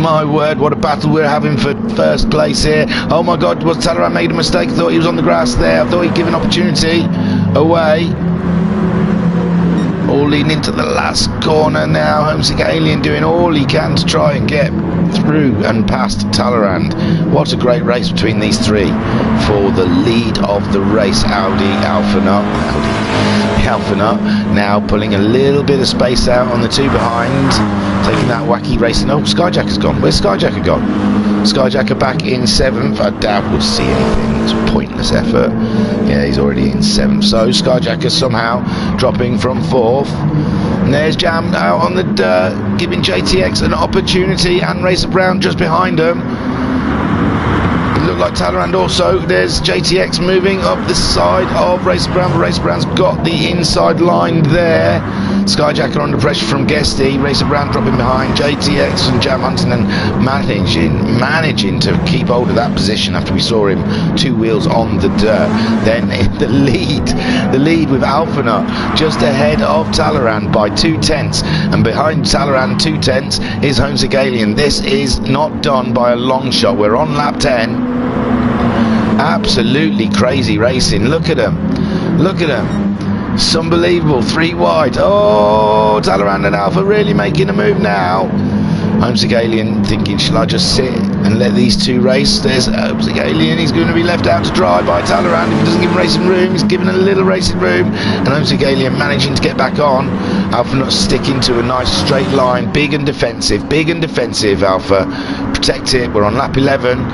My word, what a battle we're having for first place here. Oh my God, was Talleyrand made a mistake? I thought he was on the grass there. I thought he'd given opportunity away. All leading into the last corner now. Homesick Alien doing all he can to try and get through and past Talleyrand. What a great race between these 3 for the lead of the race. Alphanut now pulling a little bit of space out on the 2 behind, taking that wacky racing. Oh, Skyjacker's gone. Where's Skyjacker gone? Skyjacker back in 7th. I doubt we'll see anything. It's a pointless effort. Yeah, he's already in 7th. So Skyjacker somehow dropping from 4th. And there's Jam out on the dirt, giving JTX an opportunity, and Racer Brown just behind him. It looked like Talleyrand also. There's JTX moving up the side of Racer Brown, but Racer Brown's got the inside line there. Skyjacker under pressure from Guesty. Racer Brown dropping behind. JTX and Jam Huntington managing to keep hold of that position after we saw him 2 wheels on the dirt. Then in the lead with Alphanut just ahead of Talleyrand by 2/10, and behind Talleyrand 2/10 is Homesick Alien. This is not done by a long shot. We're on lap 10. Absolutely crazy racing. Look at them. It's unbelievable. 3 wide. Oh, Talleyrand and Alpha really making a move now. Homesick Alien thinking, shall I just sit and let these 2 race? There's Homesick Alien. He's going to be left out to dry by Talleyrand. If he doesn't give him racing room, he's given a little racing room. And Homesick Alien managing to get back on. Alpha not sticking to a nice straight line. Big and defensive, Alpha. Protect it. We're on lap 11.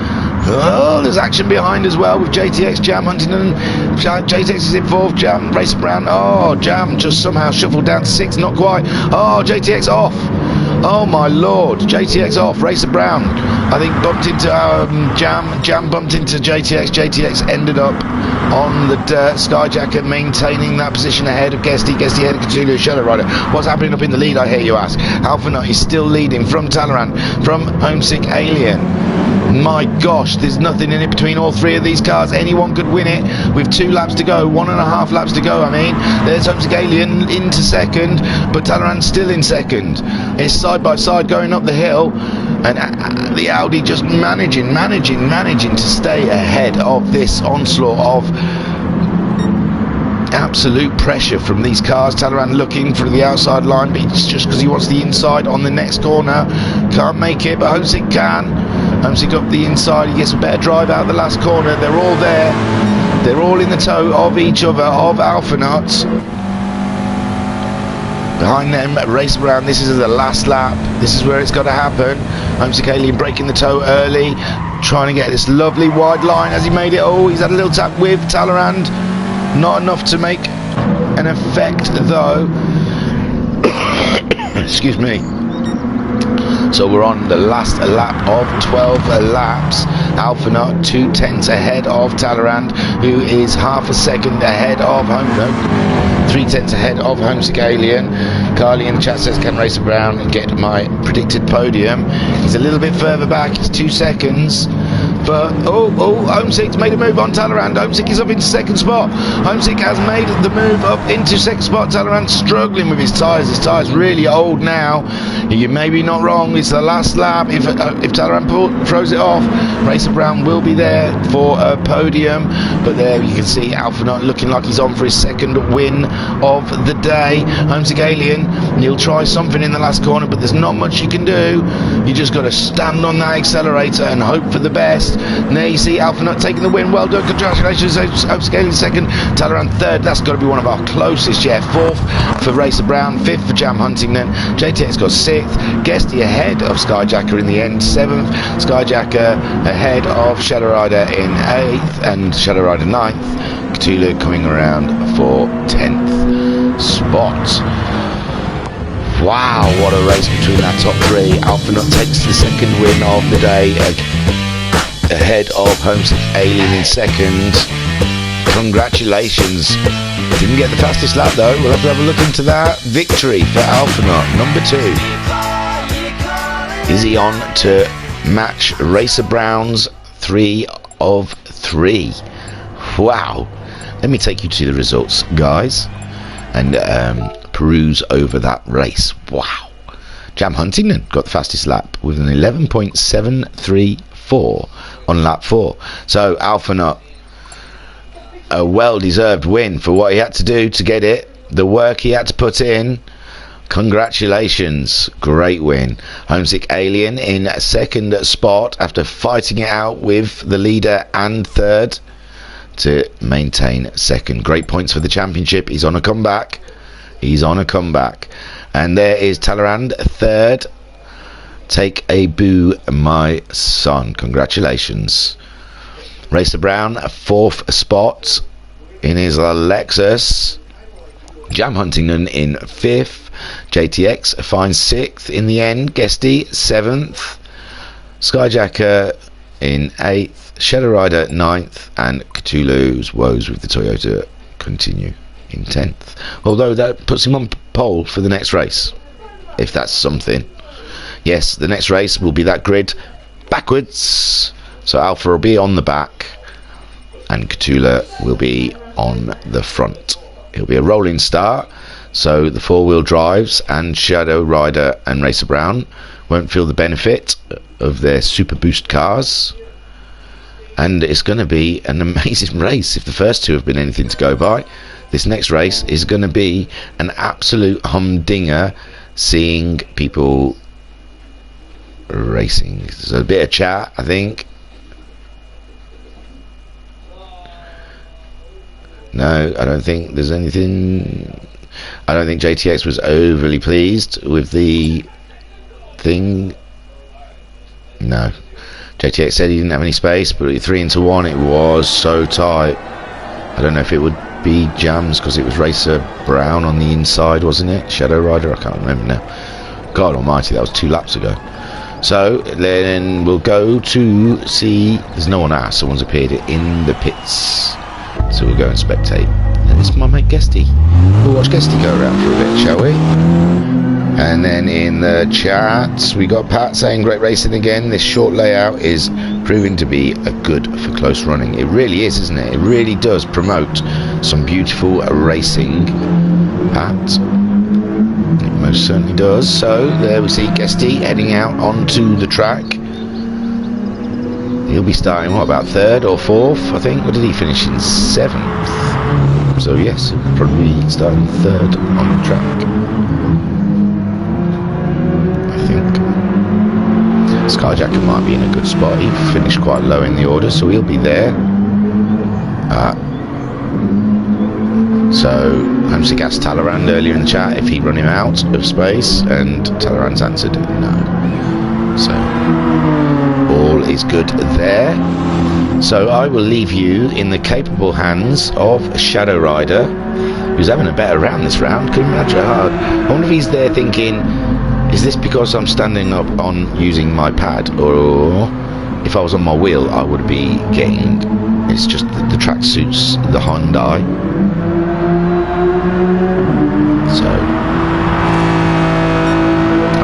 Oh, there's action behind as well with JTX, Jam Huntington. JTX is in 4th, Jam, Racer Brown. Oh, Jam just somehow shuffled down to 6th, not quite. Oh, JTX off. Oh my lord, JTX off. Racer Brown, I think, bumped into Jam bumped into JTX. JTX ended up on the dirt. Skyjacker maintaining that position ahead of Guesty ahead of Cthulhu, Shadow Rider. What's happening up in the lead, I hear you ask? Alphanut is still leading from Talleyrand, from Homesick Alien. My gosh, there's nothing in it between all 3 of these cars. Anyone could win it with 2 laps to go, 1.5 laps to go. I mean, there's Homesick Alien into 2nd, but Talleyrand's still in 2nd. It's side by side going up the hill, and the Audi just managing to stay ahead of this onslaught of absolute pressure from these cars. Talleyrand looking for the outside line, but it's just because he wants the inside on the next corner. Can't make it, but Homesick can. Homesick up the inside, he gets a better drive out of the last corner. They're all there. They're all in the toe of each other, of Alphanut. Behind them, Racer Brown. This is the last lap. This is where it's got to happen. MTCC Alien breaking the toe early, trying to get this lovely wide line. Has he made it? Oh, he's had a little tap with Talleyrand. Not enough to make an effect, though. Excuse me. So we're on the last lap of 12 laps. Alphanut 2/10 ahead of Talleyrand, who is half a second ahead of 3/10 ahead of MTCC Alien. Carly in the chat says, can Racer Brown get my predicted podium? He's a little bit further back, it's 2 seconds. But, MTCC's made a move on Talleyrand. MTCC is up into second spot. MTCC has made the move up into second spot. Talleyrand struggling with his tyres. His tyres really old now. You may be not wrong. It's the last lap. If Talleyrand throws it off, Racer Brown will be there for a podium. But there you can see Alphanut looking like he's on for his second win of the day. MTCC Alien, he'll try something in the last corner, but there's not much you can do. You just got to stand on that accelerator and hope for the best. And there you see Alphanut taking the win. Well done, congratulations. MTCC Alien second, Talleyrand third. That's got to be one of our closest yet. Fourth for Racer Brown, fifth for Jam Huntington. JTX got sixth. Guesty ahead of Skyjacker in the end, seventh. Skyjacker ahead of Shadow Rider in eighth, and Shadow Rider ninth. Cthulhu coming around for 10th spot. Wow, what a race between that top three. Alphanut takes the second win of the day ahead of MTCC Alien in second. Congratulations. Didn't get the fastest lap though. We'll have to have a look into that. Victory for Alphanut, number 2. Is he on to match Racer Brown's 3 of 3? Wow. Let me take you to the results, guys, and peruse over that race. Wow. Jam Huntington got the fastest lap with an 11.734 on lap 4. So Alphanut, a well-deserved win for what he had to do to get it, the work he had to put in. Congratulations, great win. MTCC Alien in second spot after fighting it out with the leader and third to maintain second. Great points for the championship. He's on a comeback. He's on a comeback. And there is Talleyrand third. Take a boo, my son. Congratulations. Racer Brown fourth spot in his Lexus. Jam Huntington in fifth. JTX finds sixth in the end. Guesty seventh. Skyjacker in eighth. Shadow Rider ninth, and Cthulhu's woes with the Toyota continue in 10th. Although that puts him on pole for the next race, if that's something. Yes, the next race will be that grid backwards. So Alpha will be on the back, and Cthulhu will be on the front. It'll be a rolling start, so the four-wheel drives and Shadow Rider and Racer Brown won't feel the benefit of their super boost cars. And it's going to be an amazing race. If the first two have been anything to go by, this next race is going to be an absolute humdinger, seeing people racing. There's a bit of chat, I think. No, I don't think there's anything. I don't think JTX was overly pleased with the thing. No. JTX said he didn't have any space, but at 3 into 1 it was so tight. I don't know if it would be Jams because it was Racer Brown on the inside, wasn't it? Shadow Rider, I can't remember now. God almighty, that was 2 laps ago. So then we'll go to see. There's no one out. Someone's appeared in the pits, so we'll go and spectate. And it's my mate Guesty. We'll watch Guesty go around for a bit, shall we? And then in the chat we got Pat saying great racing again. This short layout is proving to be a good for close running. It really is, isn't it? It really does promote some beautiful racing, Pat. It most certainly does. So there we see Guesty heading out onto the track. He'll be starting, what, about 3rd or 4th, I think. What did he finish in? 7th. So yes, he'll probably be starting 3rd on the track, I think. Skyjacker might be in a good spot. He finished quite low in the order, so he'll be there. So Homesick asked Talleyrand earlier in the chat if he'd run him out of space, and Talleyrand's answered no. So all is good there. So I will leave you in the capable hands of Shadow Rider, who's having a better round this round. Couldn't imagine. I wonder if he's there thinking, is this because I'm standing up on using my pad, or if I was on my wheel I would be getting, it's just the track suits the Hyundai. So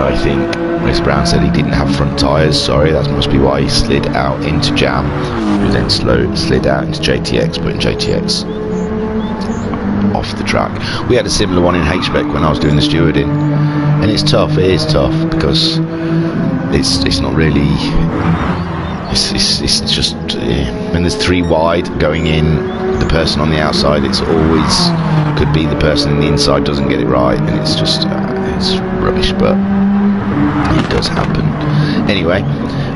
I think Chris Brown said he didn't have front tyres. Sorry, that must be why he slid out into Jam, who then slid out into JTX, putting JTX off the track. We had a similar one in H-Spec when I was doing the stewarding, and it's tough. It is tough because it's not really. It's just when there's three wide going in, the person on the outside, it's always could be the person in the inside doesn't get it right, and it's just it's rubbish, but it does happen. Anyway,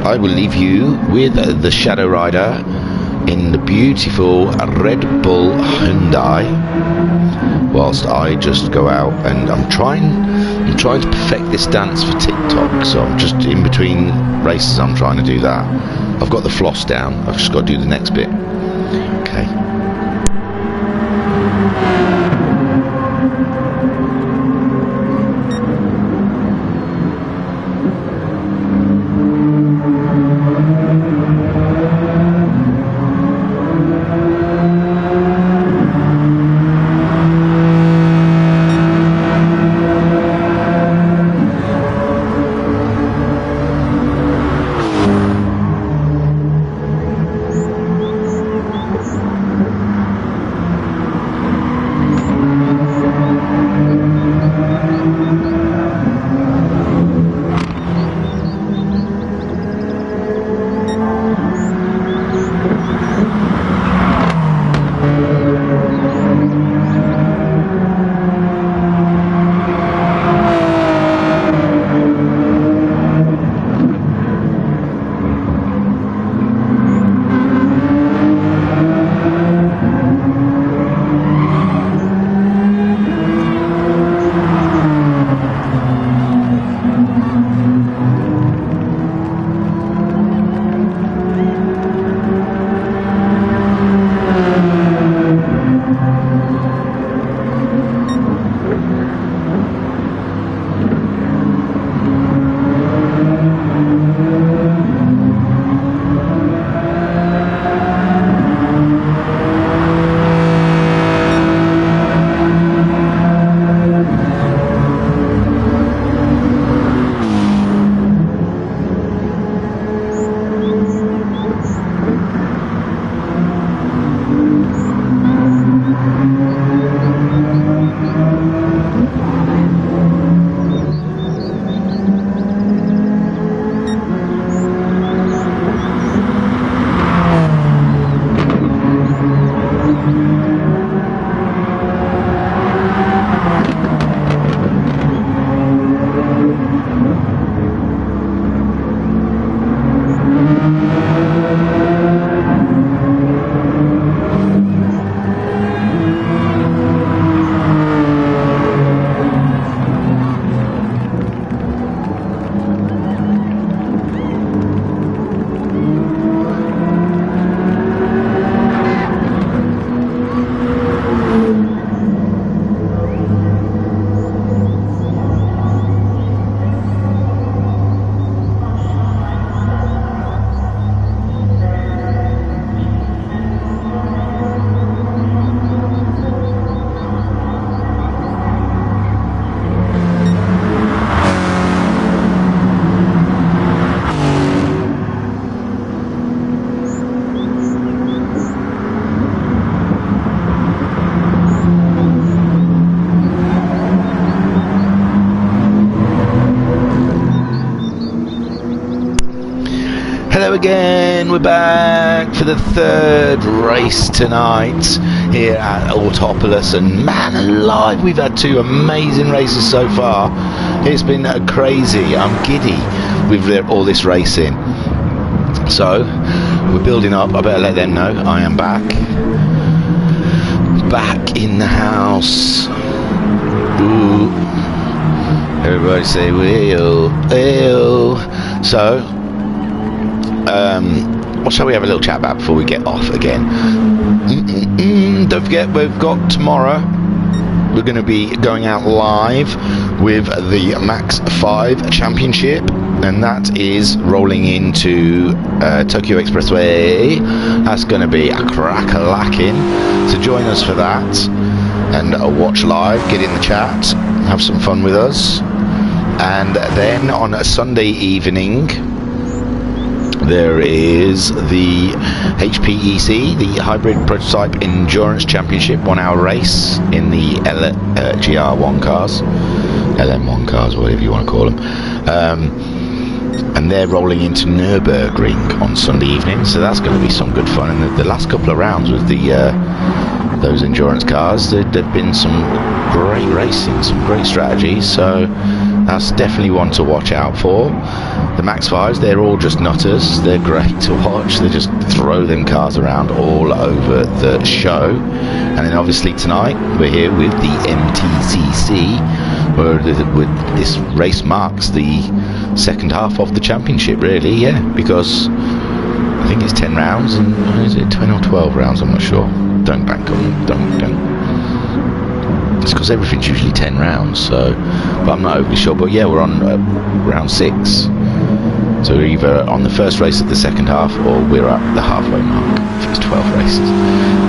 I will leave you with the Shadow Rider in the beautiful Red Bull Hyundai, whilst I just go out and I'm trying to perfect this dance for TikTok. So I'm just in between races, I'm trying to do that. I've got the floss down, I've just got to do the next bit. Okay. Hello again, we're back for the third race tonight here at Autopolis, and man alive, we've had two amazing races so far. It's been crazy. I'm giddy with all this racing. So we're building up. I better let them know I am back. back in the house. Ooh. Everybody say wheel. So, what shall we have a little chat about before we get off again? Don't forget, we've got tomorrow. We're going to be going out live with the Max 5 Championship, and that is rolling into Tokyo Expressway. That's going to be a crack-a-lacking. So join us for that and watch live, get in the chat, have some fun with us. And then on a Sunday evening, there is the HPEC, the Hybrid Prototype Endurance Championship, 1 hour race in the GR1 cars, LM1 cars, whatever you want to call them. And they're rolling into Nürburgring on Sunday evening, so that's going to be some good fun. And the last couple of rounds with those endurance cars, there've been some great racing, some great strategies, so that's definitely one to watch out for. The Max 5s, they're all just nutters. They're great to watch. They just throw them cars around all over the show. And then obviously tonight we're here with the MTCC, where this race marks the second half of the championship, really, yeah, because I think it's 10 rounds, and is it 10 or 12 rounds? I'm not sure. Don't bank on them. Don't. It's because everything's usually 10 rounds, so, but I'm not overly sure. But yeah, we're on round 6, so we're either on the first race of the second half, or we're at the halfway mark. I think it's 12 races.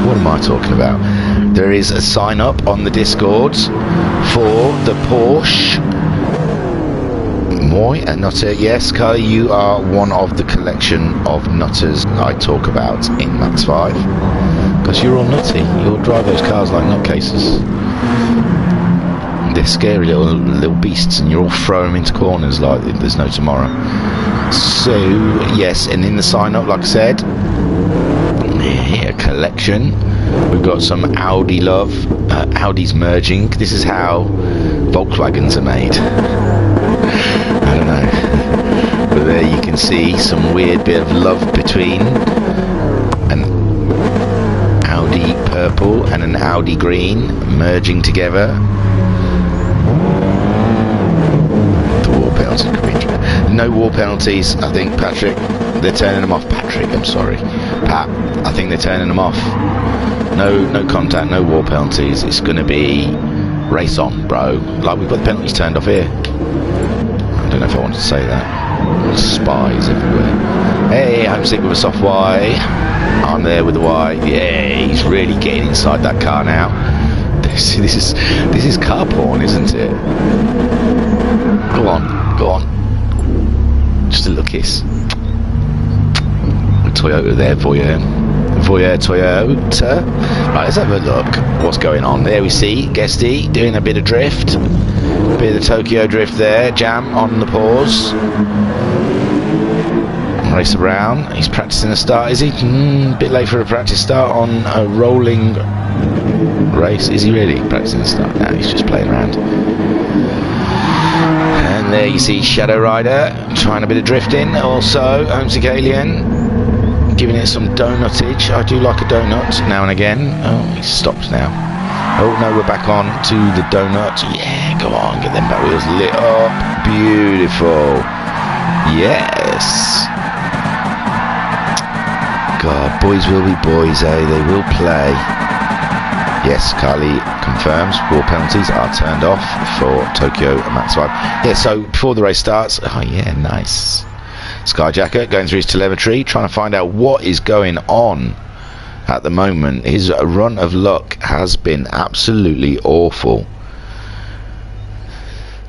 What am I talking about? There is a sign up on the Discord for the Porsche Moy and Nutter. Yes, Carly, you are one of the collection of nutters I talk about in Max 5, because you're all nutty. You'll drive those cars like nutcases. They're scary little beasts, and you all throw them into corners like there's no tomorrow. So yes, and in the sign up, like I said, a collection. We've got some Audi love. Audi's merging. This is how Volkswagens are made. I don't know, but there you can see some weird bit of love between an Audi purple and an Audi green merging together. The war penalties could be interesting. No war penalties, I think, Patrick. They're turning them off. Patrick, I'm sorry. Pat, I think they're turning them off. No contact, no war penalties. It's going to be race on, bro. Like, we've got the penalties turned off here. I don't know if I wanted to say that. There's spies everywhere. Hey, I'm sick with a soft Y. I'm there with the Y. Yeah, he's really getting inside that car now. This is car porn, isn't it? Go on. Just a little kiss. A Toyota there for you. Toyota. Right, let's have a look. What's going on? There we see Guesty doing a bit of drift. Bit of the Tokyo drift there. Jam on the pause. Race around. He's practicing a start, is he? A bit late for a practice start on a rolling race. Is he really practicing a start? No, he's just playing around. And there you see Shadow Rider trying a bit of drifting. Also, Homesick Alien giving it some donutage. I do like a donut now and again. Oh, he's stopped now. Oh no, we're back on to the donut. Yeah, go on, get them back wheels lit up. Beautiful. Yes. God, boys will be boys, eh? They will play. Yes, Carly confirms war penalties are turned off for Tokyo Max 5. Yeah, so before the race starts, oh yeah, nice. Skyjacker going through his telemetry, trying to find out what is going on at the moment. His run of luck has been absolutely awful.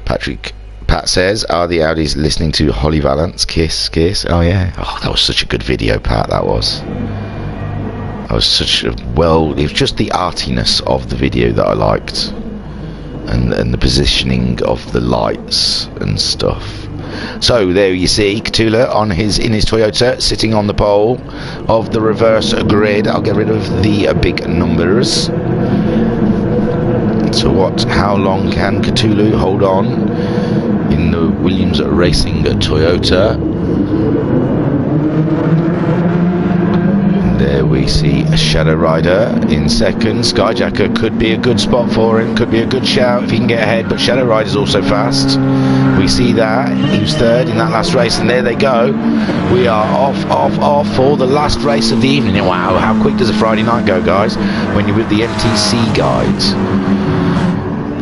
Pat says, are the Audis listening to Holly Valance? Kiss. Oh yeah. Oh, that was such a good video, Pat. That was such a it was just the artiness of the video that I liked, and the positioning of the lights and stuff. So there you see Cthulhu in his Toyota, sitting on the pole of the reverse grid. I'll get rid of the big numbers. So how long can Cthulhu hold on in the Williams Racing Toyota? There we see a Shadow Rider in second. Skyjacker could be a good spot for him, could be a good shout if he can get ahead, but Shadow Rider's also fast. We see that. He was third in that last race, and there they go. We are off for the last race of the evening. Wow, how quick does a Friday night go, guys, when you're with the MTC guides?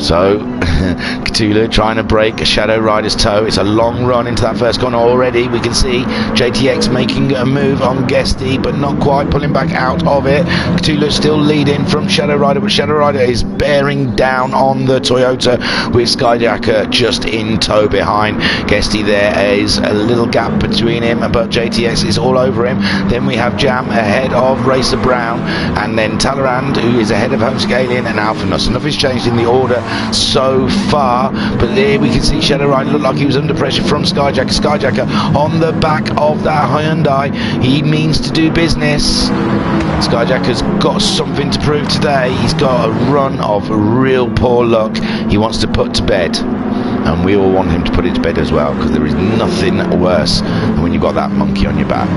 So, Cthulhu trying to break a Shadow Rider's toe. It's a long run into that first corner already. We can see JTX making a move on Guesty, but not quite, pulling back out of it. Cthulhu still leading from Shadow Rider, but Shadow Rider is bearing down on the Toyota with Skyjacker just in tow behind. Guesty, there is a little gap between him, but JTX is all over him. Then we have Jam ahead of Racer Brown, and then Talleyrand, who is ahead of Homesick Alien and Alphanus. So nothing's changed in the order so far, but there we can see Shadow Rider look like he was under pressure from Skyjacker. Skyjacker on the back of that Hyundai. He means to do business. Skyjacker's got something to prove today. He's got a run of real poor luck he wants to put to bed, and we all want him to put it to bed as well, because there is nothing worse than when you've got that monkey on your back.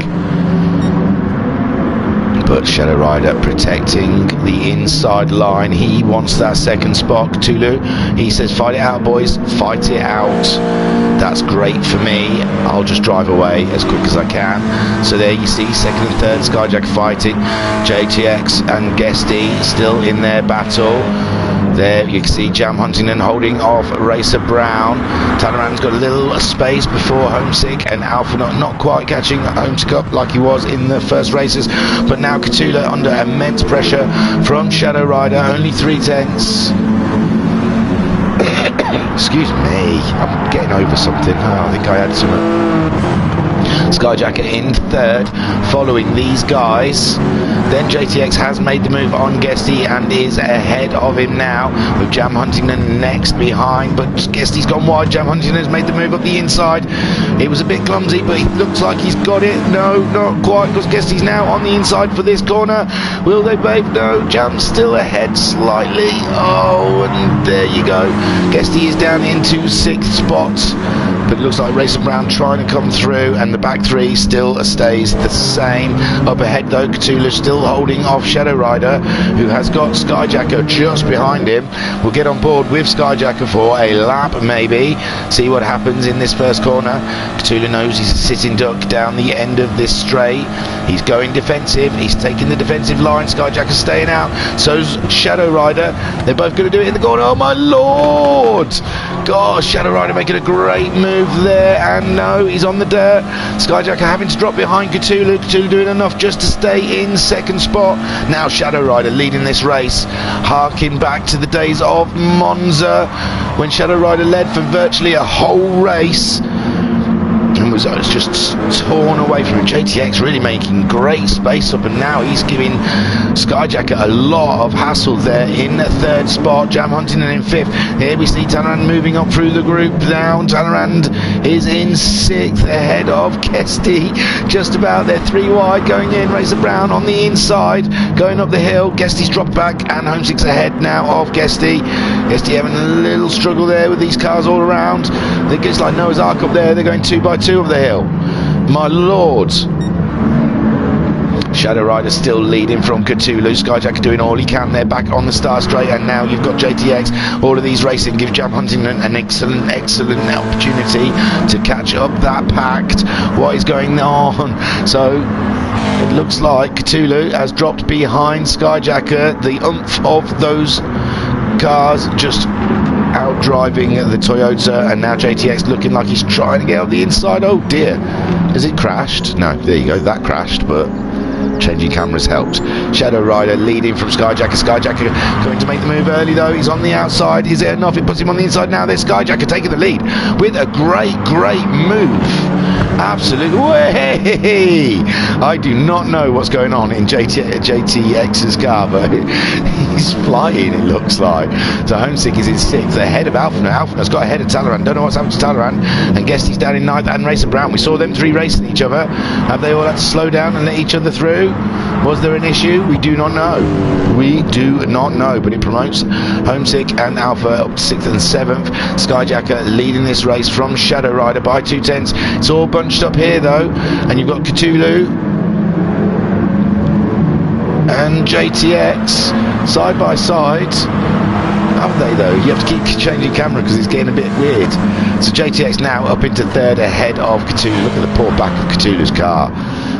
But Shadow Rider protecting the inside line. He wants that second spot. Cthulhu, he says, fight it out, boys, fight it out. That's great for me. I'll just drive away as quick as I can. So there you see second and third Skyjacker fighting. JTX and Guesty still in their battle. There you can see Jam Huntington holding off Racer Brown. Talleyrand's got a little space before Homesick, and Alpha not quite catching Homesick up like he was in the first races. But now Cthulhu under immense pressure from Shadow Rider, only 3/10. Excuse me, I'm getting over something. Oh, I think I had some. Skyjacker in third, following these guys. Then JTX has made the move on Guesty and is ahead of him now, with Jam Huntington next behind, but Guesty's gone wide. Jam Huntington has made the move up the inside. It was a bit clumsy, but he looks like he's got it. No, not quite, because Guesty's now on the inside for this corner. Will they babe? No, Jam's still ahead slightly. Oh, and there you go. Guesty is down into sixth spot, but it looks like Racer Brown trying to come through, and the back three still stays the same. Up ahead though, Cthulhu still holding off Shadow Rider, who has got Skyjacker just behind him. We'll get on board with Skyjacker for a lap maybe, see what happens in this first corner. Cthulhu knows he's a sitting duck down the end of this straight. He's going defensive, he's taking the defensive line. Skyjacker's staying out, so's Shadow Rider. They're both going to do it in the corner. Oh my lord! Gosh, Shadow Rider making a great move there, and no, he's on the dirt. Skyjacker having to drop behind Cthulhu. Cthulhu doing enough just to stay in second spot. Now Shadow Rider leading this race, harking back to the days of Monza, when Shadow Rider led for virtually a whole race and was just torn away from him. JTX really making great space up, and now he's giving Skyjacker a lot of hassle there in the third spot. Jam Huntington in fifth. Here we see Talleyrand moving up through the group down. Talleyrand is in sixth ahead of Guesty, just about there, three wide going in. Racer Brown on the inside going up the hill. Guesty's dropped back, and Homesick's ahead now of Guesty. Guesty having a little struggle there with these cars all around. I think it's like Noah's Ark up there. They're going 2 by 2 of the hill. My lord. Shadow Rider still leading from Cthulhu. Skyjacker doing all he can there, back on the star straight, and now you've got JTX. All of these racing give Jam Huntington an excellent opportunity to catch up that pact. What is going on? So it looks like Cthulhu has dropped behind Skyjacker. The oomph of those cars just out driving the Toyota, and now JTX looking like he's trying to get up the inside. Oh dear, has it crashed? No, there you go, that crashed, but changing cameras helped. Shadow Rider leading from Skyjacker. Skyjacker going to make the move early though. He's on the outside. Is it enough? It puts him on the inside now. There's Skyjacker taking the lead with a great move. Absolute way! I do not know what's going on in JTX's car, but he's flying, it looks like. So Homesick is in sixth, ahead of Alphanut. Alphanut's got ahead of Talleyrand. Don't know what's happened to Talleyrand. And Guesty's down in ninth, and Racer Brown. We saw them three racing each other. Have they all had to slow down and let each other through? Was there an issue? We do not know. We do not know, but it promotes Homesick and Alpha up to 6th and 7th. Skyjacker leading this race from Shadow Rider by 2/10. It's all bunched up here though, and you've got Cthulhu and JTX side by side. Have they though? You have to keep changing camera because it's getting a bit weird. So JTX now up into third ahead of Cthulhu. Look at the poor back of Cthulhu's car.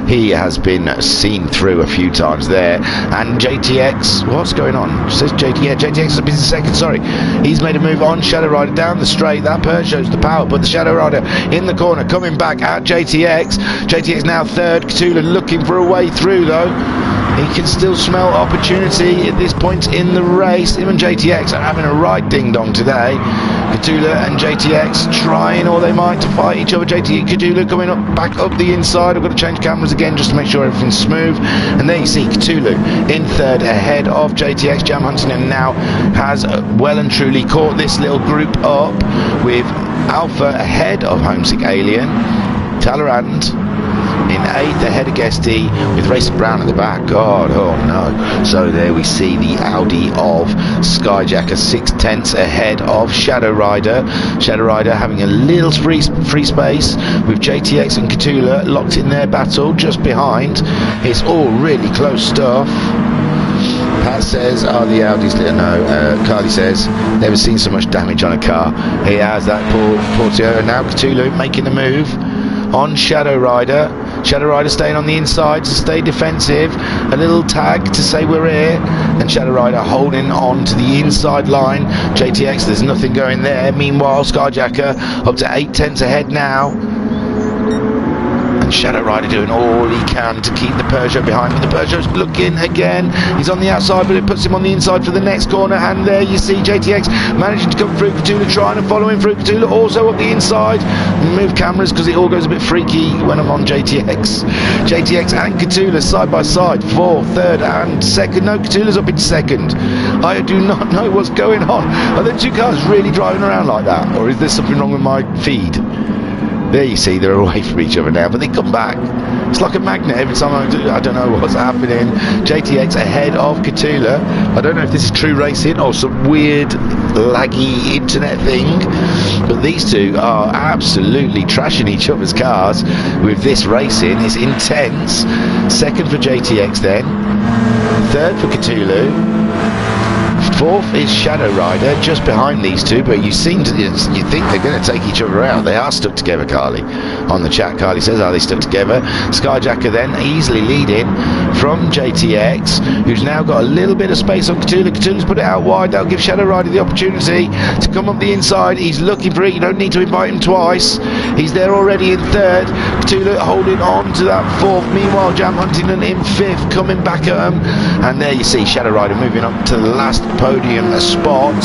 He has been seen through a few times there. And JTX, what's going on? It says JTX has been second, sorry. He's made a move on Shadow Rider down the straight. That Peugeot's the power, but the Shadow Rider in the corner coming back at JTX. JTX now third. Cthulhu looking for a way through though. He can still smell opportunity at this point in the race. Him and JTX are having a right ding-dong today. Cthulhu and JTX trying all they might to fight each other. Cthulhu coming up, back up the inside. I've got to change cameras again just to make sure everything's smooth. And there you see Cthulhu in third ahead of JTX. Jam Huntington now has well and truly caught this little group up with Alpha ahead of Homesick Alien. Talleyrand in 8th ahead of Guesty with Racer Brown at the back. God, oh no. So there we see the Audi of Skyjacker 6/10 ahead of Shadow Rider. Shadow Rider having a little free space with JTX and Cthulhu locked in their battle just behind. It's all really close stuff. Pat says, oh, the Audi's little. No, Carly says, never seen so much damage on a car. He has that poor Toyota. Now Cthulhu making the move on Shadow Rider. Shadow Rider staying on the inside to stay defensive. A little tag to say we're here. And Shadow Rider holding on to the inside line. JTX, there's nothing going there. Meanwhile, Skyjacker up to 8/10 ahead now. And Shadow Rider doing all he can to keep the Peugeot behind. But the Peugeot's looking again. He's on the outside, but it puts him on the inside for the next corner. And there you see JTX managing to come through. Cthulhu trying to follow him through. Cthulhu also up the inside. Move cameras because it all goes a bit freaky when I'm on JTX. JTX and Cthulhu side by side. 4th, 3rd and 2nd. No, Cthulhu's up in 2nd. I do not know what's going on. Are the two cars really driving around like that? Or is there something wrong with my feed? There you see, they're away from each other now, but they come back. It's like a magnet every time I don't know what's happening. JTX ahead of Cthulhu. I don't know if this is true racing or some weird laggy internet thing, but these two are absolutely trashing each other's cars with this racing. It's intense. 2nd for JTX then. 3rd for Cthulhu. 4th is Shadow Rider, just behind these two, but you think they're going to take each other out. They are stuck together, Carly. On the chat, Carly says, are they stuck together? Skyjacker then easily leading from JTX, who's now got a little bit of space on Cthulhu. Cthulhu's put it out wide. That'll give Shadow Rider the opportunity to come up the inside. He's looking for it. You don't need to invite him twice. He's there already in 3rd. Cthulhu holding on to that 4th. Meanwhile, Jam Huntington in 5th, coming back at him. And there you see Shadow Rider moving up to the last podium spot.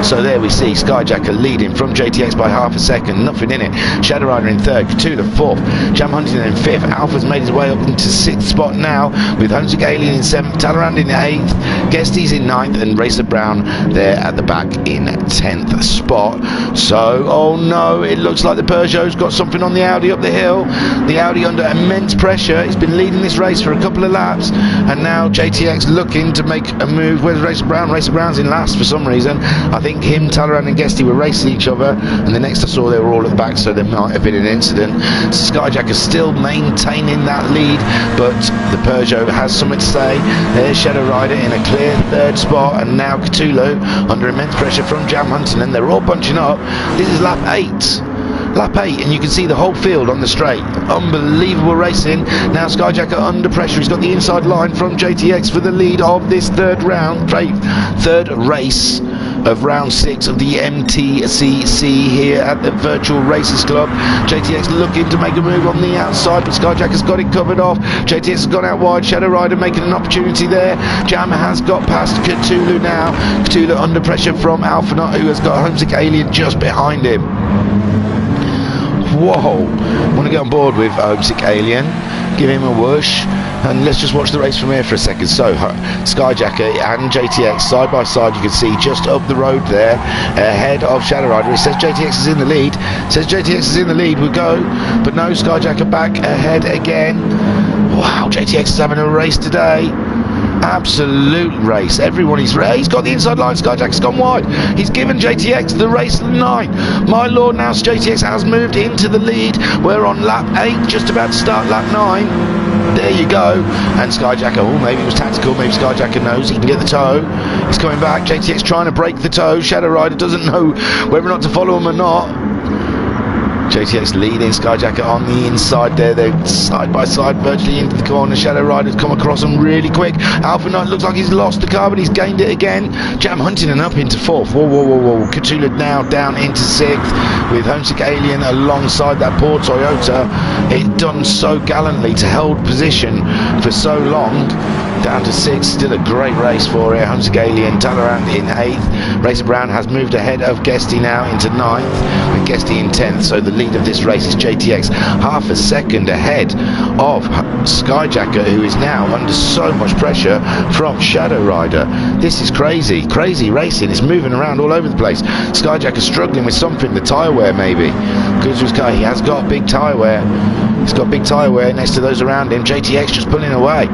So there we see Skyjacker leading from JTX by half a second. Nothing in it. Shadow Rider in 3rd. Cthulhu 4th. Jam Huntington in 5th. Alpha's made his way up into 6th spot now with Homesick Alien in 7th. Talleyrand in 8th. Guesty's in 9th. And Racer Brown there at the back in 10th spot. So, oh no, it looks like the Peugeot's got something on the Audi up the hill. The Audi under immense pressure. He's been leading this race for a couple of laps. And now JTX looking to make a move. Where's Racer Brown? Racer Brown's in last for some reason. I think him, Talleyrand and Guesty were racing each other, and the next I saw they were all at the back, so there might have been an incident. Skyjacker still maintaining that lead, but the Peugeot has something to say. There's Shadow Rider in a clear 3rd spot, and now Cthulhu under immense pressure from Jam Huntington. They're all bunching up. This is lap 8. Lap 8, and you can see the whole field on the straight. Unbelievable racing. Now Skyjacker under pressure. He's got the inside line from JTX for the lead of this 3rd round, 3rd race of round 6 of the MTCC here at the Virtual Racers Club. JTX looking to make a move on the outside, but Skyjacker's got it covered off. JTX has gone out wide. Shadow Rider making an opportunity there. Jam has got past Cthulhu now. Cthulhu under pressure from Alpha, who has got Homesick Alien just behind him. Whoa, want to get on board with Homesick Alien, give him a whoosh, and let's just watch the race from here for a second. So Skyjacker and JTX side by side, you can see just up the road there ahead of Shadow Rider. It says JTX is in the lead. It says JTX is in the lead. We go, but no, Skyjacker back ahead again. Wow, JTX is having a race today. Absolute race. Everyone he's got the inside line. Skyjacker's gone wide. He's given JTX the race line. My lord, now JTX has moved into the lead. We're on lap 8, just about to start lap 9. There you go. And Skyjacker, oh, maybe it was tactical. Maybe Skyjacker knows he can get the toe. He's coming back. JTX trying to break the toe. Shadow Rider doesn't know whether or not to follow him or not. JTX leading, Skyjacker on the inside there. They're side by side, virtually into the corner. Shadow Rider's come across them really quick. Alpha Knight looks like he's lost the car, but he's gained it again. Jam Huntington up into 4th. Whoa, whoa, whoa, whoa. Cthulhu now down into 6th with Homesick Alien alongside that poor Toyota. It done so gallantly to hold position for so long. Down to 6th, still a great race for it. Homesick Alien, Talleyrand in 8th. Racer Brown has moved ahead of Guesty now into 9th, with Guesty in 10th. So the lead of this race is JTX, half a second ahead of Skyjacker, who is now under so much pressure from Shadow Rider. This is crazy, crazy racing. It's moving around all over the place. Skyjacker struggling with something, the tyre wear maybe. Guzman's car, he has got big tyre wear. He's got big tyre wear next to those around him. JTX just pulling away.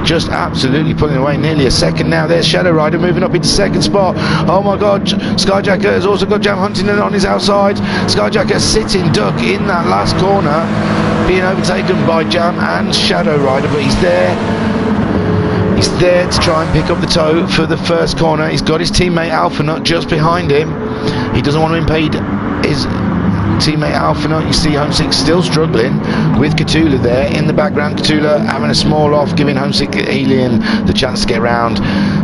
Just absolutely pulling away, nearly a second now. There's Shadow Rider moving up into 2nd spot. Oh my god, Skyjacker has also got Jam Huntington on his outside. Skyjacker sitting duck in that last corner, being overtaken by Jam and Shadow Rider, but he's there. He's there to try and pick up the toe for the first corner. He's got his teammate Alpha Nut just behind him. He doesn't want to impede his teammate Alpha Knight. You see Homesick still struggling with Cthulhu there in the background. Cthulhu having a small off, giving Homesick Alien the chance to get round.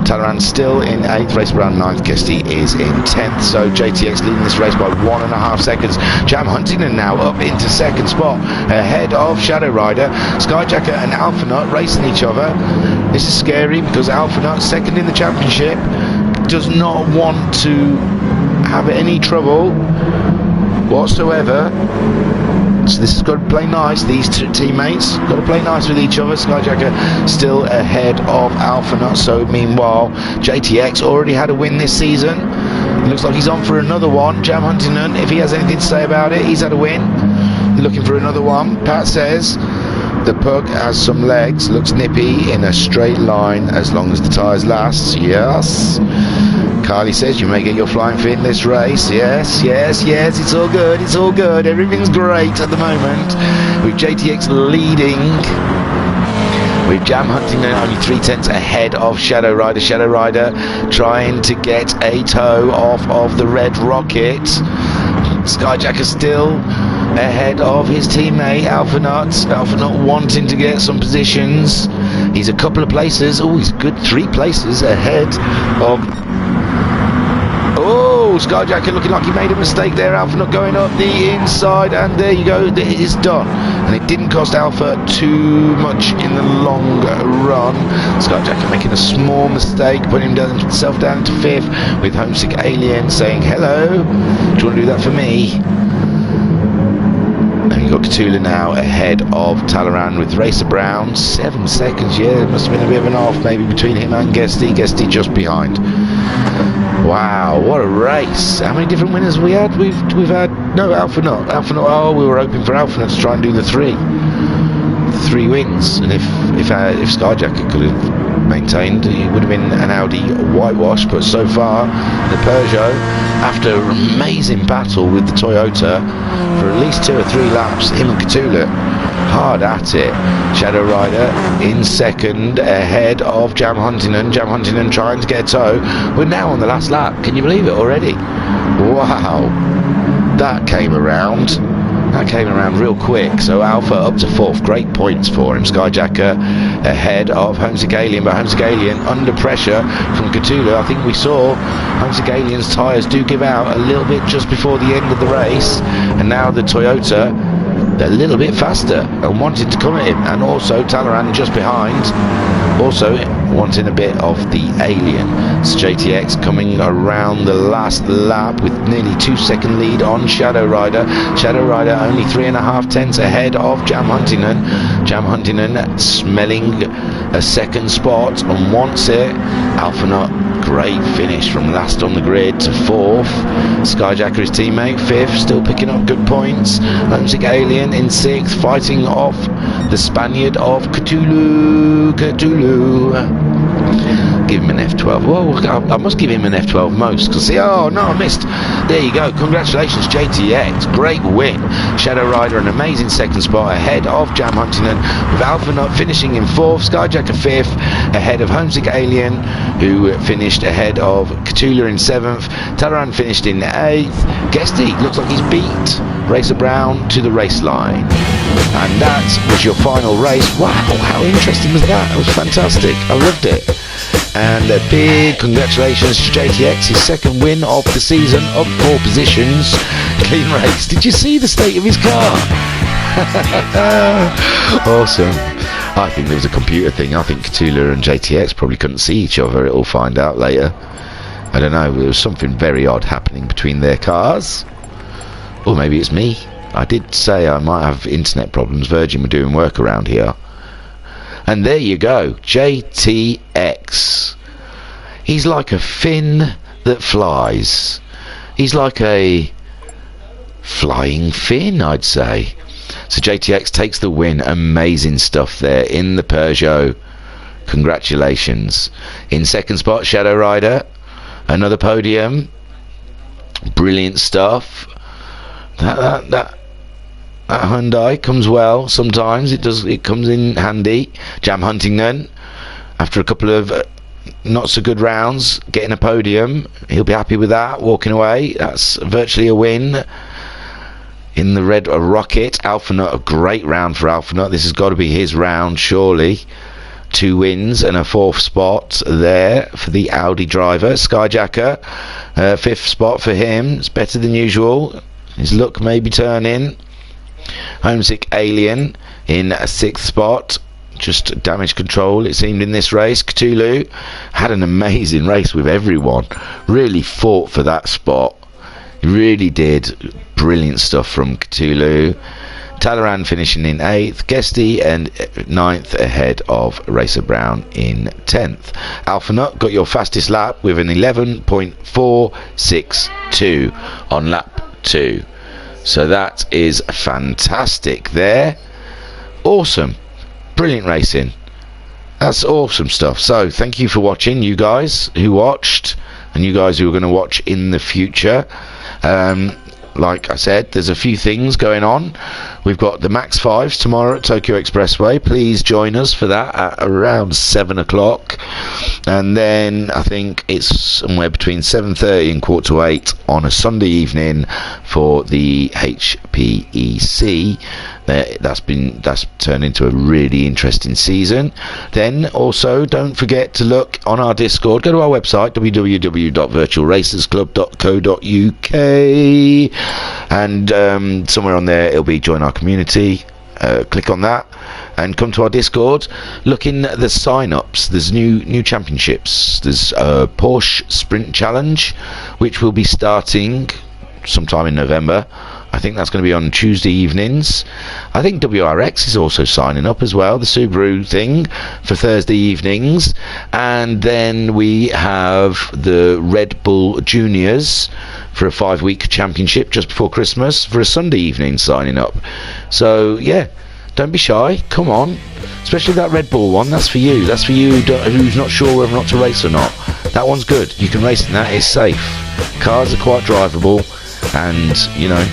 Talleyrand still in 8th, Racer Brown 9th, Guesty is in 10th. So JTX leading this race by 1.5 seconds. Jam Huntington now up into 2nd spot ahead of Shadow Rider. Skyjacker and Alpha Nut racing each other. This is scary because Alpha Nut, 2nd in the championship, does not want to have any trouble whatsoever. So this has got to play nice. These two teammates got to play nice with each other. Skyjacker still ahead of Alpha Nut. So meanwhile, JTX already had a win this season. Looks like he's on for another one. Jam Huntington, if he has anything to say about it, he's had a win. Looking for another one. Pat says the pug has some legs, looks nippy in a straight line as long as the tyres last. Yes. Carly says you may get your flying fit in this race. Yes, yes, yes, it's all good, it's all good. Everything's great at the moment. With JTX leading, with Jam Huntington only 3/10 ahead of Shadow Rider. Shadow Rider trying to get a toe off of the red rocket. Skyjacker still ahead of his teammate Alpha Nut. Alpha Nut wanting to get some positions. He's a couple of places. Oh, he's a good 3 places ahead of... Oh, Skyjacker looking like he made a mistake there. Alpha Nut going up the inside, and there you go, it is done. And it didn't cost Alpha too much in the long run. Skyjacker making a small mistake, putting himself down to 5th, with Homesick Alien saying, hello, do you want to do that for me? And you've got Cthulhu now ahead of Talleyrand with Racer Brown, 7 seconds, yeah, it must have been a bit of an off maybe between him and Guesty. Guesty just behind. Wow, what a race. How many different winners have we had? We've had, no, Alpha Nut, oh, we were hoping for Alpha Nut to try and do the 3 wins, and if Skyjacker could have maintained, it would have been an Audi whitewash. But so far the Peugeot, after an amazing battle with the Toyota for at least 2 or 3 laps, him and Cthulhu hard at it. Shadow Rider in 2nd ahead of Jam Huntington. Jam Huntington trying to get a toe. We're now on the last lap, can you believe it already? Wow, that came around. That came around real quick. So Alpha up to 4th, great points for him. Skyjacker ahead of Homesick Alien, but Homesick Alien under pressure from Cthulhu. I think we saw Homesick Alien's tyres do give out a little bit just before the end of the race, and now the Toyota, they're a little bit faster and wanted to come at him, and also Talleyrand just behind, also wanting a bit of the Alien. It's JTX coming around the last lap with nearly 2-second lead on Shadow Rider. Shadow Rider only 3.5 ahead of Jam Huntington. Jam Huntington smelling a 2nd spot and wants it. Alpha Nut, great finish from last on the grid to 4th. Skyjacker, his teammate, 5th, still picking up good points. Homesick Alien in 6th, fighting off the Spaniard of Cthulhu. give him an F12. Well, I must give him an F12 most, because oh no, I missed. There you go. Congratulations, JTX. Great win. Shadow Rider, an amazing second spot ahead of Jam Huntington, with Alpha Nut finishing in 4th, Skyjacker 5th, ahead of Homesick Alien, who finished ahead of Cthulhu in 7th. Talaran finished in 8th. Guesty looks like he's beat Racer Brown to the race line. And that was your final race. Wow, how interesting was that? It was fantastic. I loved it. And a big congratulations to JTX, his second win of the season, up 4 positions. Clean race. Did you see the state of his car? Awesome. I think there was a computer thing. I think Cthulhu and JTX probably couldn't see each other. We'll find out later. I don't know. There was something very odd happening between their cars. Or maybe it's me. I did say I might have internet problems. Virgin were doing work around here. And there you go, JTX. He's like a fin that flies. He's like a flying fin, I'd say. So JTX takes the win. Amazing stuff there in the Peugeot. Congratulations. In second spot, Shadow Rider. Another podium. Brilliant stuff. That Hyundai comes well sometimes. It comes in handy. Jam Huntington, after a couple of not so good rounds, getting a podium. He'll be happy with that, walking away. That's virtually a win. In the red rocket, Alpha Nut, a great round for Alpha Nut. This has got to be his round, surely. 2 wins and a 4th spot there for the Audi driver. Skyjacker, 5th spot for him. It's better than usual. His luck may be turning. Homesick Alien in a 6th spot. Just damage control, it seemed, in this race. Cthulhu had an amazing race with everyone. Really fought for that spot. He really did. Brilliant stuff from Cthulhu. Talaran finishing in 8th. Guesty and 9th ahead of Racer Brown in 10th. Alpha Nut got your fastest lap with an 11.462 on lap 2. So that is fantastic there. Awesome. Brilliant racing. That's awesome stuff. So thank you for watching, you guys who watched, and you guys who are going to watch in the future. Like I said, there's a few things going on. We've got the Max 5s tomorrow at Tokyo Expressway. Please join us for that at around 7 o'clock. And then I think it's somewhere between 7:30 and 7:45 on a Sunday evening for the HPEC. That's turned into a really interesting season. Then also don't forget to look on our Discord. Go to our website, www.virtualracersclub.co.uk, and somewhere on there it'll be join our community. Click on that and come to our Discord. Look in the sign-ups. There's new championships. There's a Porsche Sprint Challenge, which will be starting sometime in November. I think that's going to be on Tuesday evenings. I think WRX is also signing up as well, the Subaru thing, for Thursday evenings. And then we have the Red Bull Juniors for a 5-week championship just before Christmas for a Sunday evening signing up. So yeah, don't be shy, come on. Especially that Red Bull one, that's for you. That's for you who's not sure whether or not to race or not. That one's good. You can race in that, it's safe. Cars are quite drivable, and you know,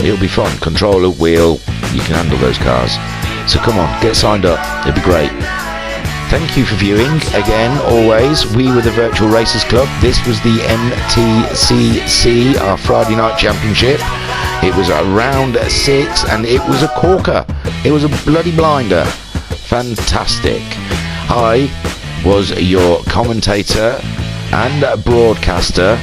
it'll be fun. Controller, wheel, you can handle those cars. So come on, get signed up, it'd be great. Thank you for viewing. Again, always, we were the Virtual Racers Club. This was the MTCC, our Friday night championship. It was a round 6 and it was a corker. It was a bloody blinder. Fantastic. I was your commentator and broadcaster.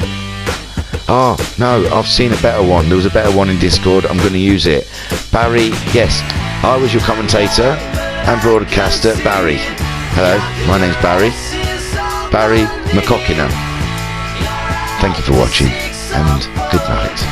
Oh no, I've seen a better one. There was a better one in Discord. I'm going to use it. Barry, yes, I was your commentator and broadcaster, Barry. Hello, my name's Barry McCartney. Thank you for watching and good night.